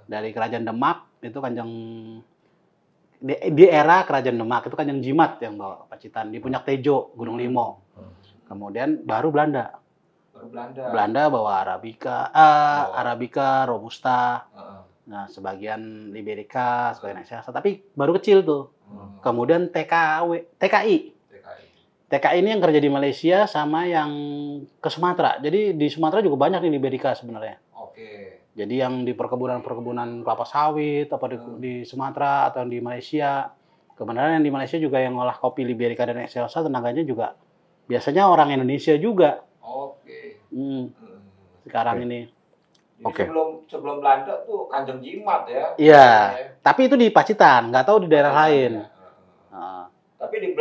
Speaker 1: dari Kerajaan Demak itu Kanjeng di era Kerajaan Demak itu Kanjeng Jimat yang bawa Pacitan di Puncak Tejo, Gunung Limo. Kemudian baru Belanda. Belanda bawa Arabica, Robusta. Nah, sebagian Liberica, sebagian Excelsa, tapi baru kecil tuh. Kemudian TKI ini yang kerja di Malaysia sama yang ke Sumatera. Jadi di Sumatera juga banyak nih Liberica sebenarnya.
Speaker 2: Oke.
Speaker 1: Jadi yang di perkebunan kelapa sawit, apa di Sumatera atau di Malaysia. Kebenaran yang di Malaysia juga yang ngolah kopi Liberica dan Excelsa tenaganya juga biasanya orang Indonesia juga.
Speaker 2: Oke.
Speaker 1: Sekarang ini.
Speaker 2: Jadi sebelum Belanda tuh Kanjeng Jimat ya.
Speaker 1: Iya. Tapi itu di Pacitan, nggak tahu di daerah lain.
Speaker 2: Tapi di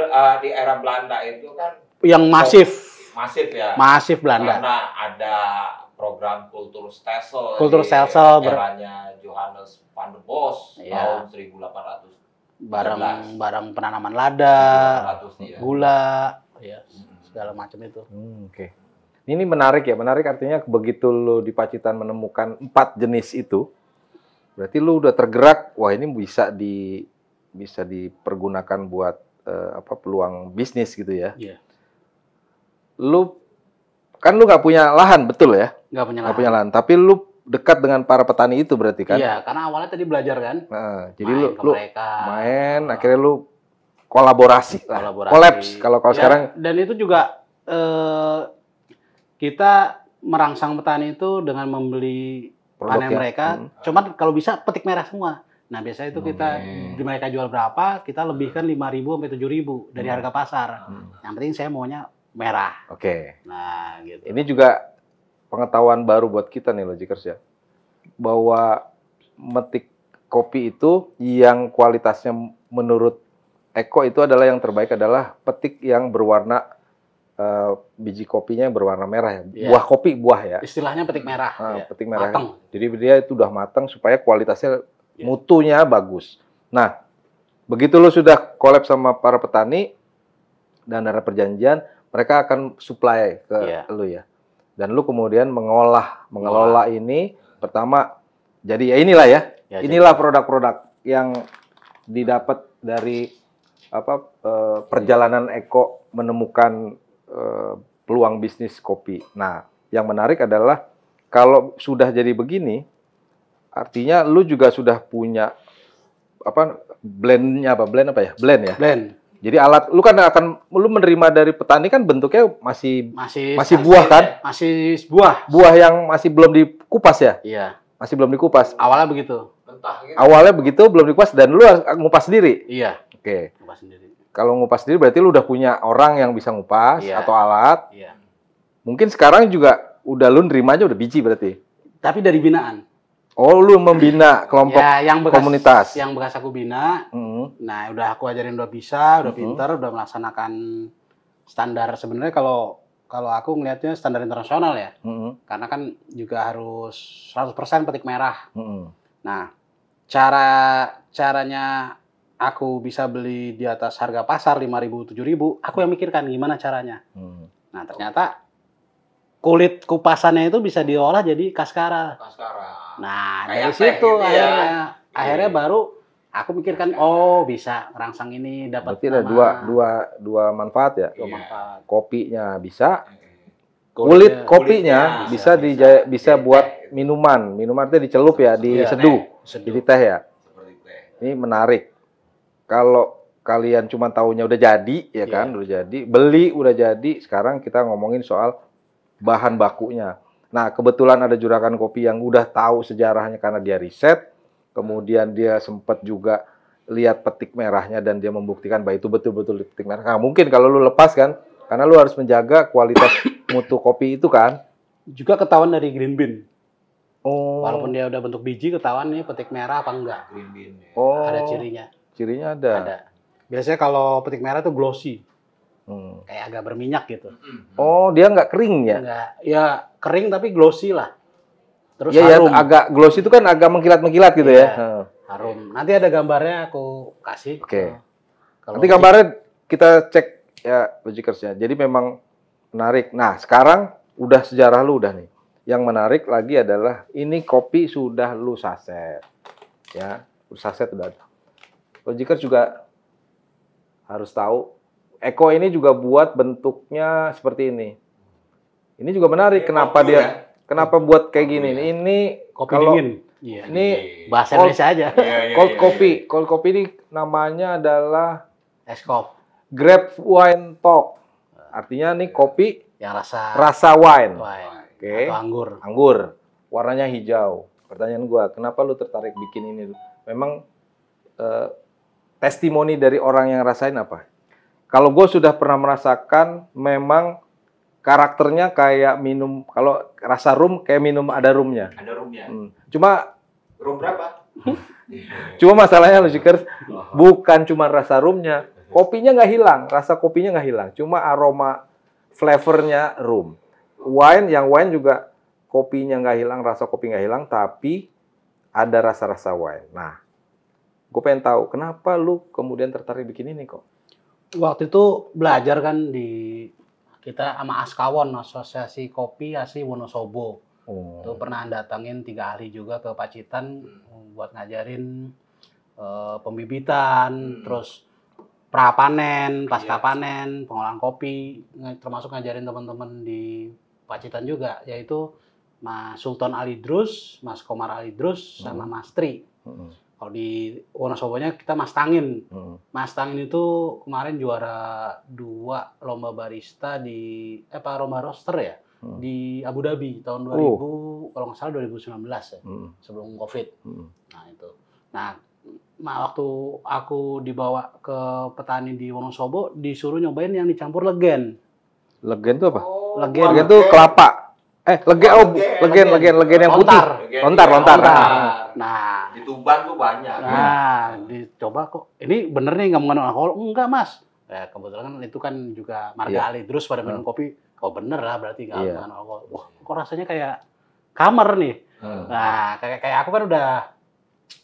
Speaker 2: era Belanda itu kan
Speaker 1: yang masif
Speaker 2: ya.
Speaker 1: Masif Belanda.
Speaker 2: Karena ada program Kulturstelsel eranya Johannes van der Bos tahun 1800.
Speaker 1: Barang penanaman lada, gula, ya, segala macam itu.
Speaker 3: Oke. Ini menarik ya, menarik artinya begitu lu di Pacitan menemukan 4 jenis itu, berarti lu udah tergerak, wah ini bisa dipergunakan buat peluang bisnis gitu ya.
Speaker 1: Iya.
Speaker 3: Lu nggak punya lahan, betul ya?
Speaker 1: Nggak punya lahan.
Speaker 3: Tapi lu dekat dengan para petani itu berarti kan?
Speaker 1: Iya, karena awalnya tadi belajar kan.
Speaker 3: Nah, jadi lu main, akhirnya lu kolaborasi. Kolaps kalau
Speaker 1: ya,
Speaker 3: sekarang.
Speaker 1: Dan itu juga kita merangsang petani itu dengan membeli panen mereka. Cuman kalau bisa petik merah semua. Nah, biasanya itu kita di mereka jual berapa, kita lebihkan 5.000 sampai 7.000 dari harga pasar. Yang penting saya maunya merah.
Speaker 3: Oke.
Speaker 1: Nah, gitu.
Speaker 3: Ini juga pengetahuan baru buat kita nih Logikers ya. Bahwa metik kopi itu yang kualitasnya menurut Eko itu adalah yang terbaik adalah petik yang berwarna biji kopinya yang berwarna merah ya. Buah kopi, buah ya.
Speaker 1: Istilahnya petik merah.
Speaker 3: Petik merah.
Speaker 1: Matang.
Speaker 3: Jadi dia itu udah matang supaya kualitasnya mutunya bagus. Nah, begitu lu sudah collab sama para petani dan ada perjanjian, mereka akan supply ke lu ya. Dan lu kemudian mengelola ini pertama jadi ya inilah ya. Inilah produk-produk yang didapat dari perjalanan Eko menemukan peluang bisnis kopi. Nah, yang menarik adalah kalau sudah jadi begini, artinya lu juga sudah punya blend ya. Jadi alat lu kan lu menerima dari petani kan bentuknya masih buah kan?
Speaker 1: Masih buah.
Speaker 3: Buah yang masih belum dikupas ya?
Speaker 1: Iya.
Speaker 3: Masih belum dikupas.
Speaker 1: Awalnya begitu.
Speaker 2: Mentah gitu.
Speaker 3: Awalnya begitu belum dikupas dan lu harus ngupas sendiri.
Speaker 1: Iya.
Speaker 3: Oke.
Speaker 1: Ngupas sendiri.
Speaker 3: Kalau ngupas sendiri berarti lu udah punya orang yang bisa ngupas atau alat.
Speaker 1: Iya.
Speaker 3: Mungkin sekarang juga udah lu nerima aja udah biji berarti.
Speaker 1: Tapi dari binaan.
Speaker 3: Oh, lu membina kelompok komunitas.
Speaker 1: Yang bekas aku bina. Nah, udah aku ajarin udah bisa, udah pintar, udah melaksanakan standar sebenarnya kalau aku ngelihatnya standar internasional ya. Karena kan juga harus 100% petik merah. Nah, caranya aku bisa beli di atas harga pasar 5.000 7.000, aku yang mikirkan gimana caranya. Nah, ternyata kulit kupasannya itu bisa diolah jadi kaskara. Nah, dari situ gitu akhirnya baru aku mikirkan bisa ngerangsang ini dapat.
Speaker 3: Berarti ada dua manfaat ya.
Speaker 1: Dua manfaat.
Speaker 3: Kopinya bisa, kulit kopinya bisa buat minuman. Minuman itu dicelup ya, diseduh. Jadi teh ya. Ini menarik. Kalau kalian cuma taunya udah jadi ya kan, udah jadi, beli udah jadi. Sekarang kita ngomongin soal bahan bakunya. Nah, kebetulan ada Juragan Kopi yang udah tahu sejarahnya karena dia riset. Kemudian dia sempat juga lihat petik merahnya dan dia membuktikan bahwa itu betul-betul petik merah. Nah, mungkin kalau lu lepas kan, karena lu harus menjaga kualitas mutu kopi itu kan.
Speaker 1: Juga ketahuan dari green bean.
Speaker 3: Oh.
Speaker 1: Walaupun dia udah bentuk biji, ketahuan nih petik merah apa enggak.
Speaker 2: Green bean.
Speaker 3: Oh.
Speaker 1: Ada cirinya.
Speaker 3: Cirinya ada.
Speaker 1: Biasanya kalau petik merah itu glossy. Kayak agak berminyak gitu.
Speaker 3: Oh, dia nggak kering ya?
Speaker 1: Enggak. Ya kering tapi glossy lah. Terus
Speaker 3: harum. Ya, agak glossy itu kan agak mengkilat-mengkilat gitu ya.
Speaker 1: Harum. Nanti ada gambarnya aku kasih.
Speaker 3: Oke. Nanti gambarnya kita cek ya, Logikers ya. Jadi memang menarik. Nah, sekarang udah sejarah lu udah nih. Yang menarik lagi adalah ini kopi sudah lu saset. Ya, saset udah ada. Logikers juga harus tahu Eko ini juga buat bentuknya seperti ini. Ini juga menarik. Kenapa dia? Kenapa buat kayak gini? Ini
Speaker 1: Kopi
Speaker 3: kalau
Speaker 1: dingin. Iya.
Speaker 3: ini
Speaker 1: Bahasa Indonesia aja.
Speaker 3: cold coffee. Cold coffee ini namanya adalah
Speaker 1: Es kopi
Speaker 3: grape wine talk. Artinya nih kopi
Speaker 1: yang
Speaker 3: rasa wine. Oke.
Speaker 1: Atau anggur.
Speaker 3: Anggur. Warnanya hijau. Pertanyaan gua, kenapa lu tertarik bikin ini? Memang testimoni dari orang yang rasain apa? Kalau gue sudah pernah merasakan, memang karakternya kayak minum, kalau rasa rum kayak minum ada rumnya.
Speaker 2: Ada roomnya.
Speaker 3: Cuma
Speaker 2: Room berapa?
Speaker 3: Cuma masalahnya Lusikers, bukan cuma rasa rumnya, kopinya nggak hilang, rasa kopinya nggak hilang, cuma aroma flavornya rum. Yang wine juga kopinya nggak hilang, rasa kopi nggak hilang, tapi ada rasa-rasa wine. Nah, gue pengen tahu kenapa lu kemudian tertarik bikin ini kok?
Speaker 1: Waktu itu belajar kan di kita sama Askawon, Asosiasi Kopi Asli Wonosobo. Itu pernah datangin 3 ahli juga ke Pacitan buat ngajarin pembibitan, terus pra-panen, pasca panen, pengolahan kopi, termasuk ngajarin teman-teman di Pacitan juga, yaitu Mas Sultan Alidrus, Mas Komar Alidrus, sama Mas Tri. Kalau di Wonosobonya kita Mas Tangin. Mas Tangin itu kemarin juara 2 lomba barista di lomba roaster ya di Abu Dhabi tahun 2000 kalau nggak salah 2019 ya sebelum Covid. Nah itu. Nah waktu aku dibawa ke petani di Wonosobo disuruh nyobain yang dicampur legen.
Speaker 3: Legen itu apa?
Speaker 1: Legen
Speaker 3: itu kelapa. Legen yang putih. Lontar.
Speaker 2: Nah, di Tuban tuh banyak.
Speaker 1: Nah, dicoba kok. Ini bener nih nggak mengandung alkohol? Enggak, Mas. Ya, kebetulan kan itu kan juga marga Ali terus pada minum kopi. Oh, bener lah berarti nggak mengandung alkohol. Wah, kok rasanya kayak kamar nih. Nah, kayak aku kan udah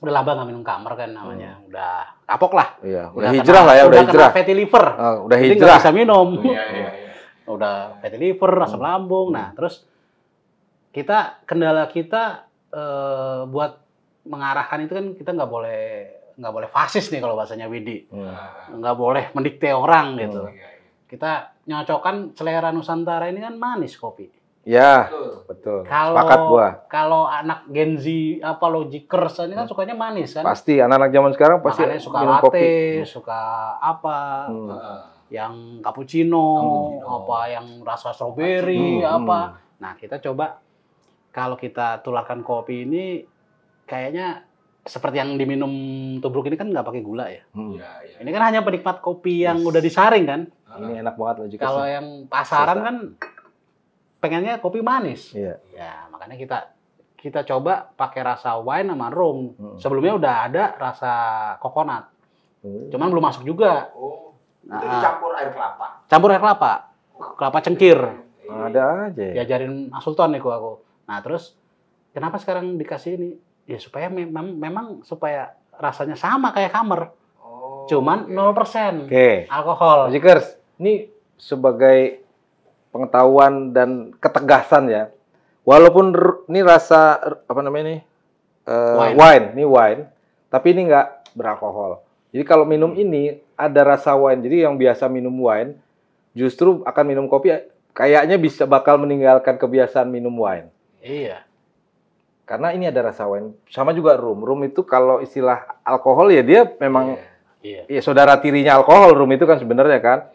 Speaker 1: lama nggak minum kamar kan namanya. Udah kapok lah.
Speaker 3: Iya, udah hijrah lah ya, udah hijrah.
Speaker 1: Kena fatty liver.
Speaker 3: Udah
Speaker 1: jadi
Speaker 3: hijrah.
Speaker 1: nggak bisa minum.
Speaker 2: Iya.
Speaker 1: Udah fatty liver, asam lambung. Nah, terus kendala kita buat mengarahkan itu kan kita nggak boleh fasis nih kalau bahasanya Widi, nggak boleh mendikte orang gitu. Kita nyocokkan selera Nusantara ini kan manis kopi.
Speaker 3: Ya, betul. Sepakat gua.
Speaker 1: Kalau anak Gen Z apa logikers ini kan sukanya manis kan.
Speaker 3: Pasti anak-anak zaman sekarang pasti
Speaker 1: makanya suka
Speaker 3: minum
Speaker 1: latte,
Speaker 3: kopi.
Speaker 1: suka apa, yang cappuccino, apa yang rasa strawberry, apa. Nah kita coba. Kalau kita tularkan kopi ini, kayaknya seperti yang diminum tubruk ini kan nggak pakai gula ya. Ini kan hanya penikmat kopi yang udah disaring kan.
Speaker 3: Ini enak banget loh.
Speaker 1: Kalau yang pasaran kan pengennya kopi manis.
Speaker 3: Iya.
Speaker 1: Ya makanya kita coba pakai rasa wine sama rum. Sebelumnya udah ada rasa coconut. Cuman belum masuk juga.
Speaker 2: Itu dicampur air kelapa.
Speaker 1: Campur air kelapa. Kelapa cengkir.
Speaker 3: Ada aja.
Speaker 1: Diajarin Mas Sultan nih aku. Nah terus kenapa sekarang dikasih ini? Ya supaya memang supaya rasanya sama kayak kamar. Cuman 0% alkohol.
Speaker 3: Jikers, ini sebagai pengetahuan dan ketegasan ya. Walaupun ini rasa apa namanya nih? Wine, tapi ini nggak beralkohol. Jadi kalau minum ini ada rasa wine. Jadi yang biasa minum wine justru akan minum kopi kayaknya bakal meninggalkan kebiasaan minum wine.
Speaker 1: Iya.
Speaker 3: Karena ini ada rasa wine. Sama juga rum. Rum itu kalau istilah alkohol ya dia memang ya saudara tirinya alkohol. Rum itu kan sebenarnya kan.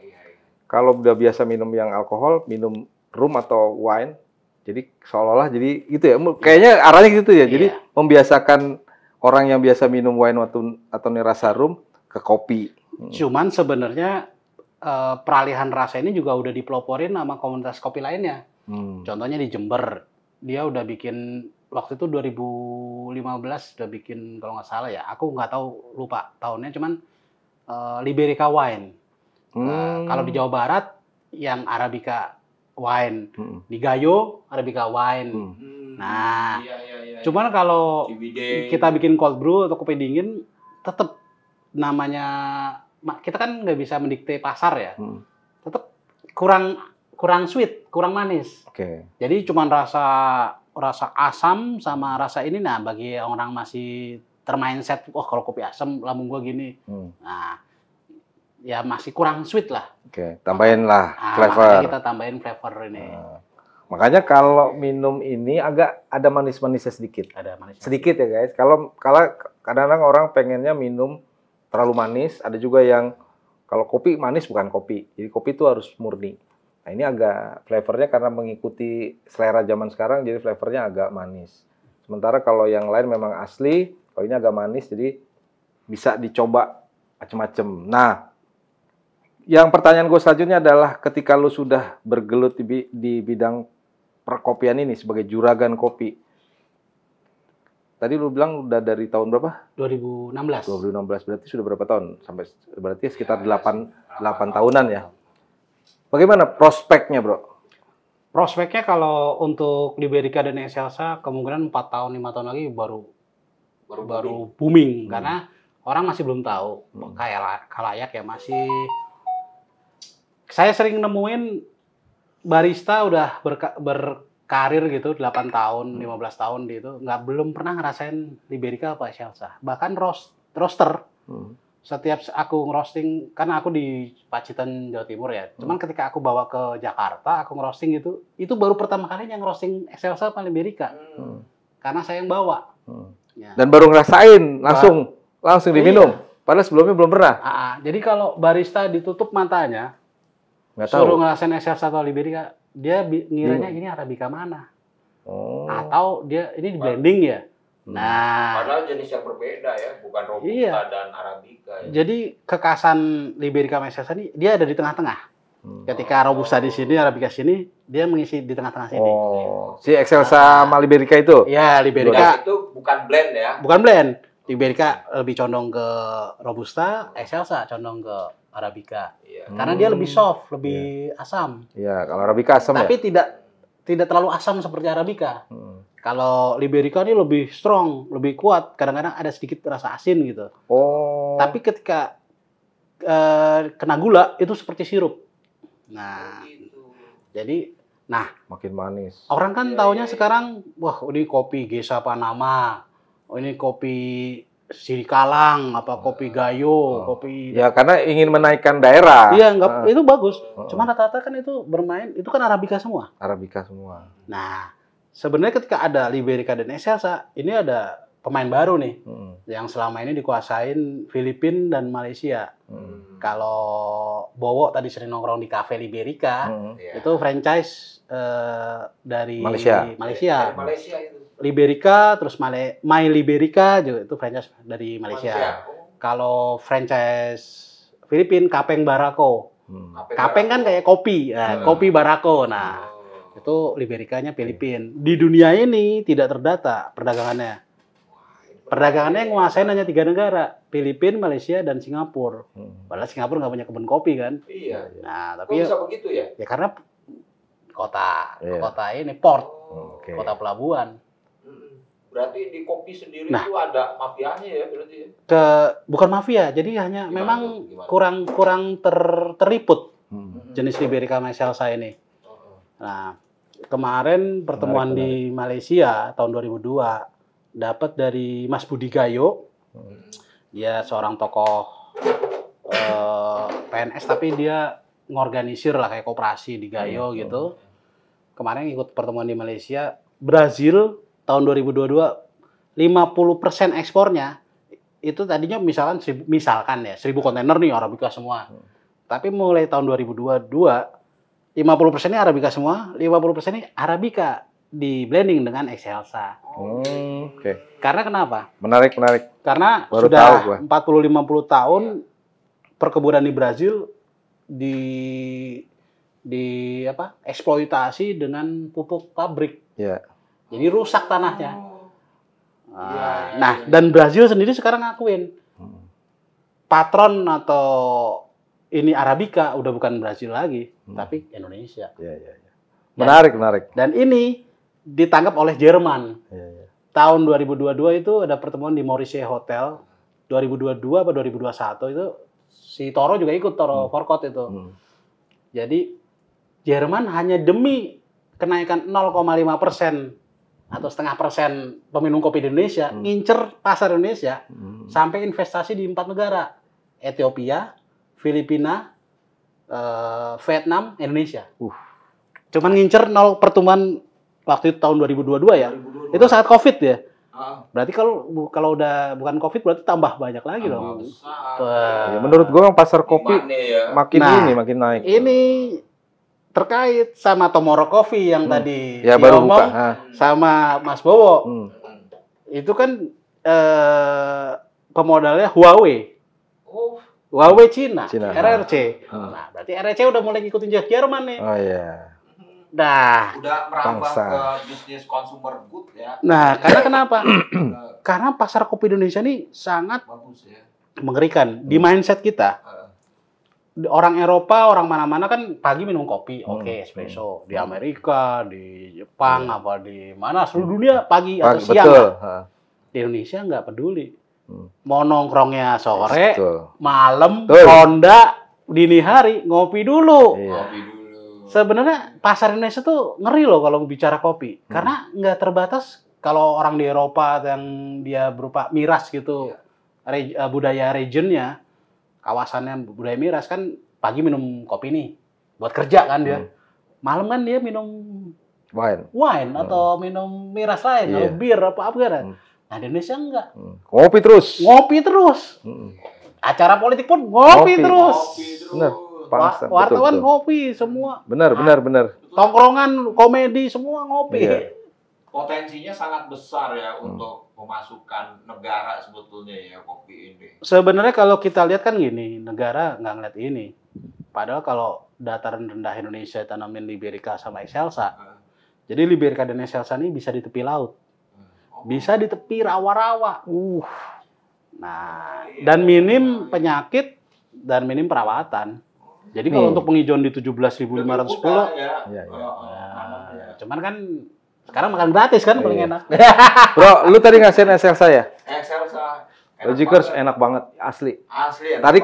Speaker 3: Kalau udah biasa minum yang alkohol, minum rum atau wine, jadi seolah-olah jadi gitu ya. Kayaknya arahnya gitu ya. Jadi membiasakan orang yang biasa minum wine atau nih rasa rum ke kopi.
Speaker 1: Cuman sebenarnya peralihan rasa ini juga udah dipeloporin sama komunitas kopi lainnya. Contohnya di Jember. Dia udah bikin waktu itu 2015 udah bikin kalau nggak salah ya, aku nggak tahu lupa tahunnya, cuman Liberica wine. Kalau di Jawa Barat yang Arabica wine, di Gayo Arabica wine. Nah, cuman kalau kita bikin cold brew atau kopi dingin, tetap namanya kita kan nggak bisa mendikte pasar ya, tetap kurang sweet, kurang manis. Jadi cuman rasa asam sama rasa ini. Nah, bagi orang masih termindset, kalau kopi asam lambung gua gini. Nah, ya masih kurang sweet lah.
Speaker 3: Oke, tambahin lah
Speaker 1: Nah,
Speaker 3: flavor.
Speaker 1: makanya kita tambahin flavor ini.
Speaker 3: Makanya kalau minum ini agak ada manis-manisnya sedikit.
Speaker 1: Ada manis.
Speaker 3: Sedikit ya guys. Kalau kadang-kadang orang pengennya minum terlalu manis, ada juga yang kalau kopi manis bukan kopi. Jadi kopi itu harus murni. Nah, ini agak flavornya karena mengikuti selera zaman sekarang jadi flavornya agak manis. Sementara kalau yang lain memang asli, kalau ini agak manis jadi bisa dicoba macam-macam. Nah, yang pertanyaan gue selanjutnya adalah ketika lu sudah bergelut di bidang perkopian ini sebagai juragan kopi. Tadi lu bilang udah dari tahun berapa?
Speaker 1: 2016.
Speaker 3: 2016 berarti sudah berapa tahun? Sampai berarti sekitar 8 tahunan ya. Bagaimana prospeknya, Bro?
Speaker 1: Prospeknya kalau untuk Liberica dan Excelsa kemungkinan 4 tahun 5 tahun lagi baru booming karena orang masih belum tahu. Kayak khalayak ya masih. Saya sering nemuin barista udah berkarir gitu 8 tahun, 15 tahun gitu, belum pernah ngerasain Liberica apa Excelsa. Bahkan roaster. Setiap aku ngerosting, karena aku di Pacitan, Jawa Timur ya. Cuman ketika aku bawa ke Jakarta, aku ngerosting gitu, itu baru pertama kalinya ngerosting Excelsa apa Liberica. Karena saya yang bawa. Ya.
Speaker 3: Dan baru ngerasain langsung diminum. Padahal sebelumnya belum pernah.
Speaker 1: Jadi kalau barista ditutup matanya, suruh ngerasain Excelsa atau Liberica, dia ngiranya ini Arabica mana. Atau dia ini di blending ya. Nah,
Speaker 2: padahal jenis yang berbeda ya, bukan Robusta dan Arabica. Ya.
Speaker 1: Jadi kekasan Liberica sama Excelsa ini dia ada di tengah-tengah. Ketika Robusta di sini, Arabica sini, dia mengisi di tengah-tengah sini.
Speaker 3: Si Excelsa sama Liberica itu?
Speaker 1: Iya, Liberica.
Speaker 2: Itu bukan blend ya?
Speaker 1: Bukan blend. Liberica lebih condong ke Robusta, Excelsa condong ke Arabica. Karena dia lebih soft, lebih asam.
Speaker 3: Iya, kalau Arabica asam
Speaker 1: tapi tidak terlalu asam seperti Arabica. Kalau Liberica ini lebih strong, lebih kuat. Kadang-kadang ada sedikit rasa asin gitu. Tapi ketika kena gula itu seperti sirup. Nah, jadi
Speaker 3: makin manis.
Speaker 1: Orang kan taunya sekarang, wah ini kopi Gesa Panama, ini kopi Sirikalang, apa kopi Gayo, kopi.
Speaker 3: Ya karena ingin menaikkan daerah.
Speaker 1: Iya, itu bagus. Cuma rata-rata kan itu bermain, itu kan Arabica semua.
Speaker 3: Arabica semua.
Speaker 1: Nah, sebenarnya ketika ada Liberica dan Excelsa, ini ada pemain baru nih, yang selama ini dikuasain Filipina dan Malaysia. Kalau Bowo tadi sering nongkrong di Cafe Liberica, itu franchise dari Malaysia.
Speaker 2: Dari Malaysia itu.
Speaker 1: Liberica, terus My Liberica juga itu franchise dari Malaysia. Kalau franchise Filipina, Kapeng Barako. Kapeng kan kayak kopi, kopi Barako. Nah, itu Libericanya Filipina. Di dunia ini tidak terdata perdagangannya. Perdagangannya yang nguasain hanya 3 negara, Filipina, Malaysia, dan Singapura. Padahal Singapura nggak punya kebun kopi kan.
Speaker 2: Iya.
Speaker 1: Nah, tapi
Speaker 2: kok bisa begitu ya?
Speaker 1: Ya karena kota ini port, kota pelabuhan.
Speaker 2: Berarti di kopi sendiri itu ada mafianya ya berarti ya?
Speaker 1: Bukan mafia, jadi hanya memang kurang terliput jenis Liberica sama Excelsa ini. Nah, kemarin pertemuan di Malaysia tahun 2002 dapat dari Mas Budi Gayo. Dia seorang tokoh PNS tapi dia ngorganisir lah kayak koperasi di Gayo gitu. Kemarin ikut pertemuan di Malaysia, Brazil tahun 2022 50% ekspornya itu tadinya misalkan 1000 kontainer nih Arabica semua. Tapi mulai tahun 2022 50% ini Arabica semua, 50% ini Arabica di blending dengan Excelsa. Karena kenapa?
Speaker 3: Menarik.
Speaker 1: Karena
Speaker 3: baru
Speaker 1: sudah 40-50
Speaker 3: tahu
Speaker 1: tahun perkebunan di Brazil eksploitasi dengan pupuk pabrik. Jadi rusak tanahnya. Dan Brazil sendiri sekarang ngakuin patron atau ini Arabica udah bukan Brazil lagi, tapi Indonesia.
Speaker 3: Menarik.
Speaker 1: Dan ini ditangkap oleh Jerman. Tahun 2022 itu ada pertemuan di Maurice Hotel. 2022 atau 2021 itu si Toro juga ikut, Toro Forkot itu. Jadi Jerman hanya demi kenaikan 0,5% atau 0,5% peminum kopi di Indonesia, ngincer pasar Indonesia sampai investasi di 4 negara. Ethiopia, Filipina, Vietnam, Indonesia. Cuman ngincer 0 pertemuan waktu itu tahun 2022 ya.
Speaker 2: 2022.
Speaker 1: Itu saat Covid ya.
Speaker 2: Berarti
Speaker 1: Kalau udah bukan Covid berarti tambah banyak lagi dong.
Speaker 3: Ya, menurut gua pasar kopi makin naik.
Speaker 1: Ini terkait sama Tomorrow Coffee yang tadi
Speaker 3: ya baru buka
Speaker 1: sama Mas Bowo. Itu kan pemodalnya Huawei. Huawei Cina. RRC. Nah, berarti RRC udah mulai ngikutin Jerman nih.
Speaker 3: Oh iya.
Speaker 1: Nah,
Speaker 2: udah merambah ke bisnis consumer good ya.
Speaker 1: Nah, karena kenapa? Karena pasar kopi Indonesia ini sangat
Speaker 2: bagus ya.
Speaker 1: Mengerikan. Di mindset kita, orang Eropa, orang mana-mana kan pagi minum kopi, oke, espresso. Di Amerika, di Jepang, apa di mana, seluruh dunia pagi atau siang.
Speaker 3: Betul.
Speaker 1: Di Indonesia nggak peduli. Mau nongkrongnya sore,
Speaker 3: betul.
Speaker 1: malam, ronda, dini hari, ngopi dulu.
Speaker 2: Ngopi dulu.
Speaker 1: Sebenarnya pasar Indonesia tuh ngeri loh kalau bicara kopi. Karena nggak terbatas kalau orang di Eropa yang dia berupa miras gitu, budaya regionnya, kawasannya budaya miras kan pagi minum kopi nih, buat kerja kan dia. Malam kan dia minum wine atau minum miras lain, atau bir apa kan. Nah di Indonesia enggak.
Speaker 3: Ngopi terus.
Speaker 1: Acara politik pun ngopi terus.
Speaker 3: Bener.
Speaker 1: Wartawan ngopi semua.
Speaker 3: Benar.
Speaker 1: Tongkrongan komedi semua ngopi.
Speaker 3: Iya.
Speaker 2: Potensinya sangat besar ya untuk pemasukan negara sebetulnya ya kopi ini.
Speaker 1: Sebenarnya kalau kita lihat kan gini, negara nggak ngeliat ini. Padahal kalau dataran rendah Indonesia tanamin Liberica sama Excelsa. Jadi Liberica dan Excelsa ini bisa di tepi laut. Bisa di tepi rawa-rawa. Nah, dan minim penyakit dan minim perawatan. Jadi kalau untuk penghijauan di 17.510, cuman kan sekarang makan gratis kan paling enak.
Speaker 3: Bro, lu tadi ngasihin Excelsa ya?
Speaker 2: Excelsa.
Speaker 3: Logikers enak banget, asli.
Speaker 2: Tadi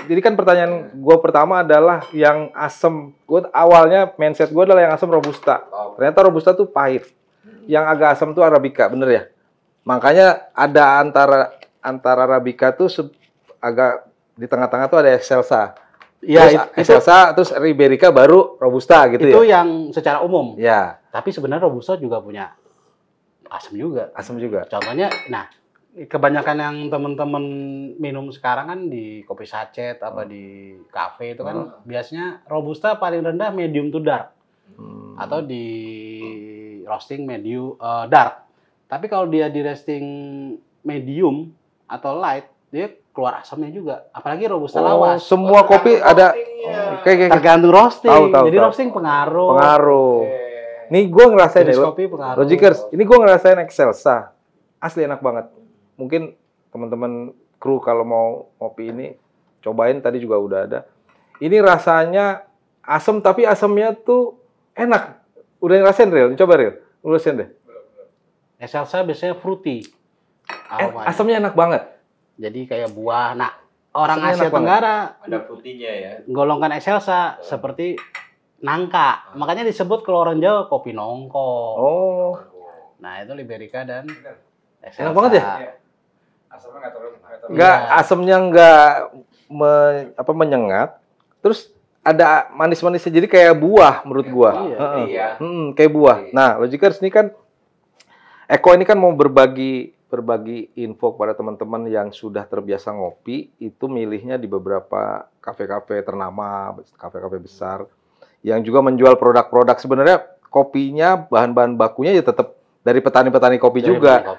Speaker 3: jadi kan pertanyaan gue pertama adalah yang asem. Gue awalnya mindset gue adalah yang asem Robusta. Ternyata Robusta tuh pahit. Yang agak asam tuh Arabica, bener ya? Makanya ada antara Arabica tuh agak di tengah-tengah tuh ada Excelsa.
Speaker 1: Ya,
Speaker 3: Excelsa, terus Liberica baru Robusta gitu
Speaker 1: itu
Speaker 3: ya?
Speaker 1: yang secara umum.
Speaker 3: Ya.
Speaker 1: Tapi sebenarnya Robusta juga punya asam juga.
Speaker 3: Asam juga.
Speaker 1: Contohnya, nah, kebanyakan yang teman-teman minum sekarang kan di kopi sachet, apa di kafe itu kan biasanya Robusta paling rendah medium to dark. Atau di roasting medium dark. Tapi kalau dia di roasting medium atau light, dia keluar asamnya juga. Apalagi Robusta lawas.
Speaker 3: Semua kopi ada kayak
Speaker 1: tergantung roasting.
Speaker 3: Tahu.
Speaker 1: Jadi roasting pengaruh.
Speaker 3: Nih gue ngerasain
Speaker 1: kopi pengaruh.
Speaker 3: Logikers, ini gue ngerasain Excelsa. Asli enak banget. Mungkin teman-teman kru kalau mau kopi ini cobain, tadi juga udah ada. Ini rasanya asam tapi asamnya tuh enak. Udah ngerasain Ril? Coba Ril. Udah ngerasain deh.
Speaker 1: Excelsa biasanya fruity.
Speaker 3: Asamnya enak banget.
Speaker 1: Jadi kayak buah. Nah, orang Asia Tenggara
Speaker 2: ada fruitynya ya.
Speaker 1: Golongkan Excelsa seperti nangka. Makanya disebut kalau orang Jawa kopi nongko. Nah, itu Liberica dan Excelsa.
Speaker 3: Enak banget ya?
Speaker 4: Asamnya nggak terlalu.
Speaker 3: Asamnya nggak menyengat. Terus ada manis-manisnya, jadi kayak buah menurut gua. Kayak buah. Nah, Logikers ini kan Eko ini kan mau berbagi info kepada teman-teman yang sudah terbiasa ngopi, itu milihnya di beberapa kafe-kafe ternama, kafe-kafe besar yang juga menjual produk-produk. Sebenarnya kopinya bahan-bahan bakunya ya tetap dari petani-petani kopi juga.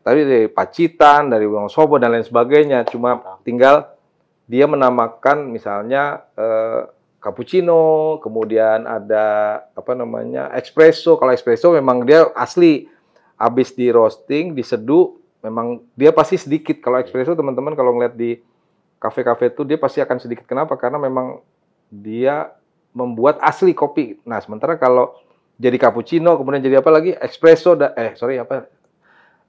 Speaker 3: Tadi dari Pacitan, dari Wonosobo dan lain sebagainya. Cuma tinggal dia menamakan misalnya cappuccino, kemudian ada espresso. Kalau espresso memang dia asli habis di roasting, diseduh, memang dia pasti sedikit. Kalau espresso teman-teman kalau ngeliat di kafe-kafe itu dia pasti akan sedikit. Kenapa? Karena memang dia membuat asli kopi. Nah, sementara kalau jadi cappuccino, kemudian jadi apa lagi? Espresso,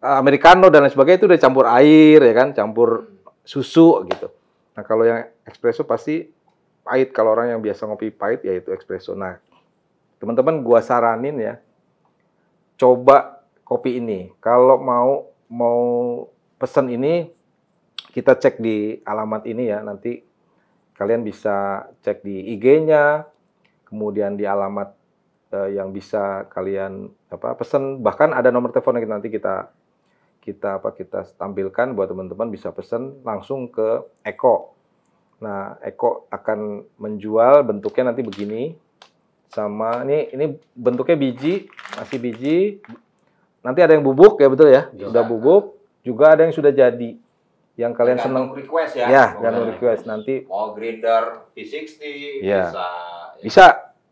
Speaker 3: americano dan lain sebagainya itu udah campur air, ya kan? Campur susu gitu. Nah, kalau yang espresso pasti pahit. Kalau orang yang biasa ngopi pahit, ya itu espresso. Nah, teman-teman gua saranin ya, coba kopi ini. Kalau mau pesan ini, kita cek di alamat ini ya, nanti kalian bisa cek di IG-nya, kemudian di alamat yang bisa kalian pesan. Bahkan ada nomor telepon yang nanti kita tampilkan buat teman-teman bisa pesan langsung ke Eko. Nah, Eko akan menjual, bentuknya nanti begini. Sama ini bentuknya biji, masih biji. Nanti ada yang bubuk ya, betul ya? Sudah bubuk, juga ada yang sudah jadi. Yang kalian senang
Speaker 2: request ya.
Speaker 3: Ya, gantung request nanti.
Speaker 2: Mau grinder P60
Speaker 3: ya.
Speaker 2: bisa.
Speaker 3: Bisa.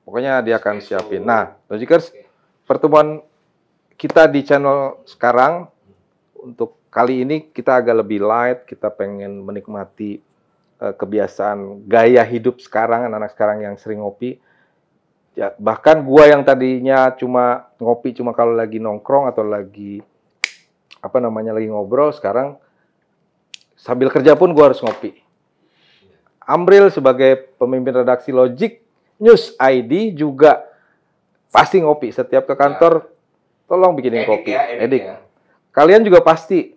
Speaker 3: Pokoknya dia akan siapin. Nah, Logikers, pertemuan kita di channel sekarang untuk kali ini kita agak lebih light, kita pengen menikmati kebiasaan gaya hidup sekarang, anak-anak sekarang yang sering ngopi. Ya, bahkan gua yang tadinya cuma ngopi cuma kalau lagi nongkrong atau lagi lagi ngobrol, sekarang sambil kerja pun gua harus ngopi. Amril sebagai pemimpin redaksi Logic News ID juga pasti ngopi setiap ke kantor. Tolong bikinin kopi. Edik. Kalian juga pasti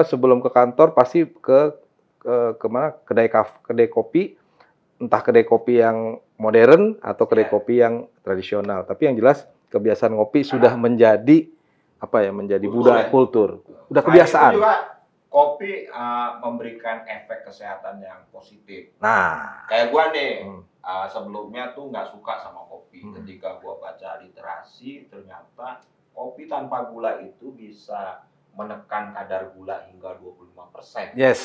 Speaker 3: sebelum ke kantor pasti kemana kedai kopi, entah kedai kopi yang modern atau kedai kopi yang tradisional. Tapi yang jelas kebiasaan ngopi sudah menjadi menjadi budaya kultur. Udah kebiasaan.
Speaker 2: Itu juga kopi memberikan efek kesehatan yang positif.
Speaker 3: Nah,
Speaker 2: kayak gua nih sebelumnya tuh nggak suka sama kopi. Ketika gua baca literasi, ternyata kopi tanpa gula itu bisa menekan kadar gula hingga 25%.
Speaker 3: Yes.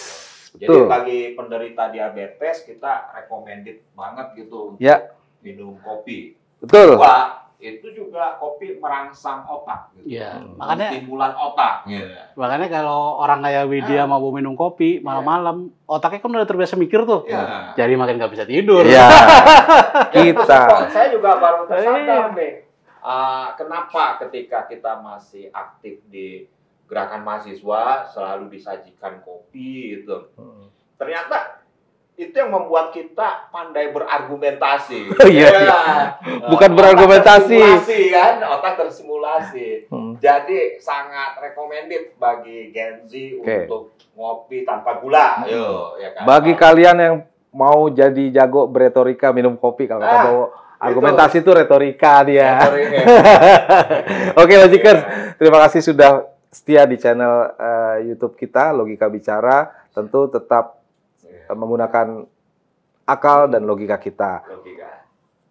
Speaker 2: Jadi
Speaker 3: betul.
Speaker 2: bagi penderita diabetes kita recommended banget gitu untuk minum kopi.
Speaker 3: Betul.
Speaker 2: Wah, itu juga kopi merangsang otak gitu.
Speaker 1: Iya, makanya
Speaker 2: stimulan otak.
Speaker 1: Makanya kalau orang kayak Widya mau minum kopi malam-malam, otaknya kan udah terbiasa mikir tuh. Jadi makin nggak bisa tidur.
Speaker 3: Iya. Kita.
Speaker 2: Saya juga baru tersadar nih. Kenapa ketika kita masih aktif di gerakan mahasiswa selalu disajikan kopi itu. Ternyata itu yang membuat kita pandai berargumentasi.
Speaker 3: Bukan berargumentasi.
Speaker 2: Kan, otak tersimulasi. Jadi sangat recommended bagi Gen Z untuk ngopi tanpa gula. Ya kan?
Speaker 3: Bagi kalian yang mau jadi jago beretorika minum kopi kalau kata bawa argumentasi itu retorika dia. Oke, Logikers, terima kasih sudah setia di channel YouTube kita Logika Bicara. Tentu tetap menggunakan akal dan logika kita.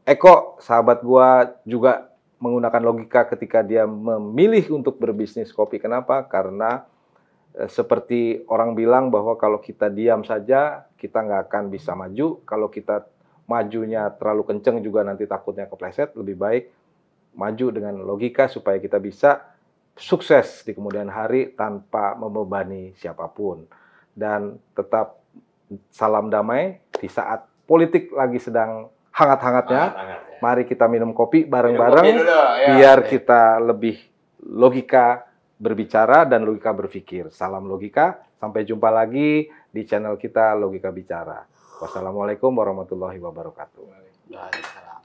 Speaker 3: Eko, sahabat gua juga menggunakan logika ketika dia memilih untuk berbisnis kopi. Kenapa? Karena seperti orang bilang bahwa kalau kita diam saja kita nggak akan bisa maju. Kalau kita majunya terlalu kenceng juga nanti takutnya kepleset. Lebih baik maju dengan logika supaya kita bisa sukses di kemudian hari tanpa membebani siapapun. Dan tetap salam damai di saat politik lagi sedang hangat-hangatnya. Mari kita minum kopi bareng-bareng biar kita lebih logika berbicara dan logika berpikir. Salam logika, sampai jumpa lagi di channel kita Logika Bicara. Wassalamualaikum warahmatullahi wabarakatuh.
Speaker 1: Waalaikumsalam.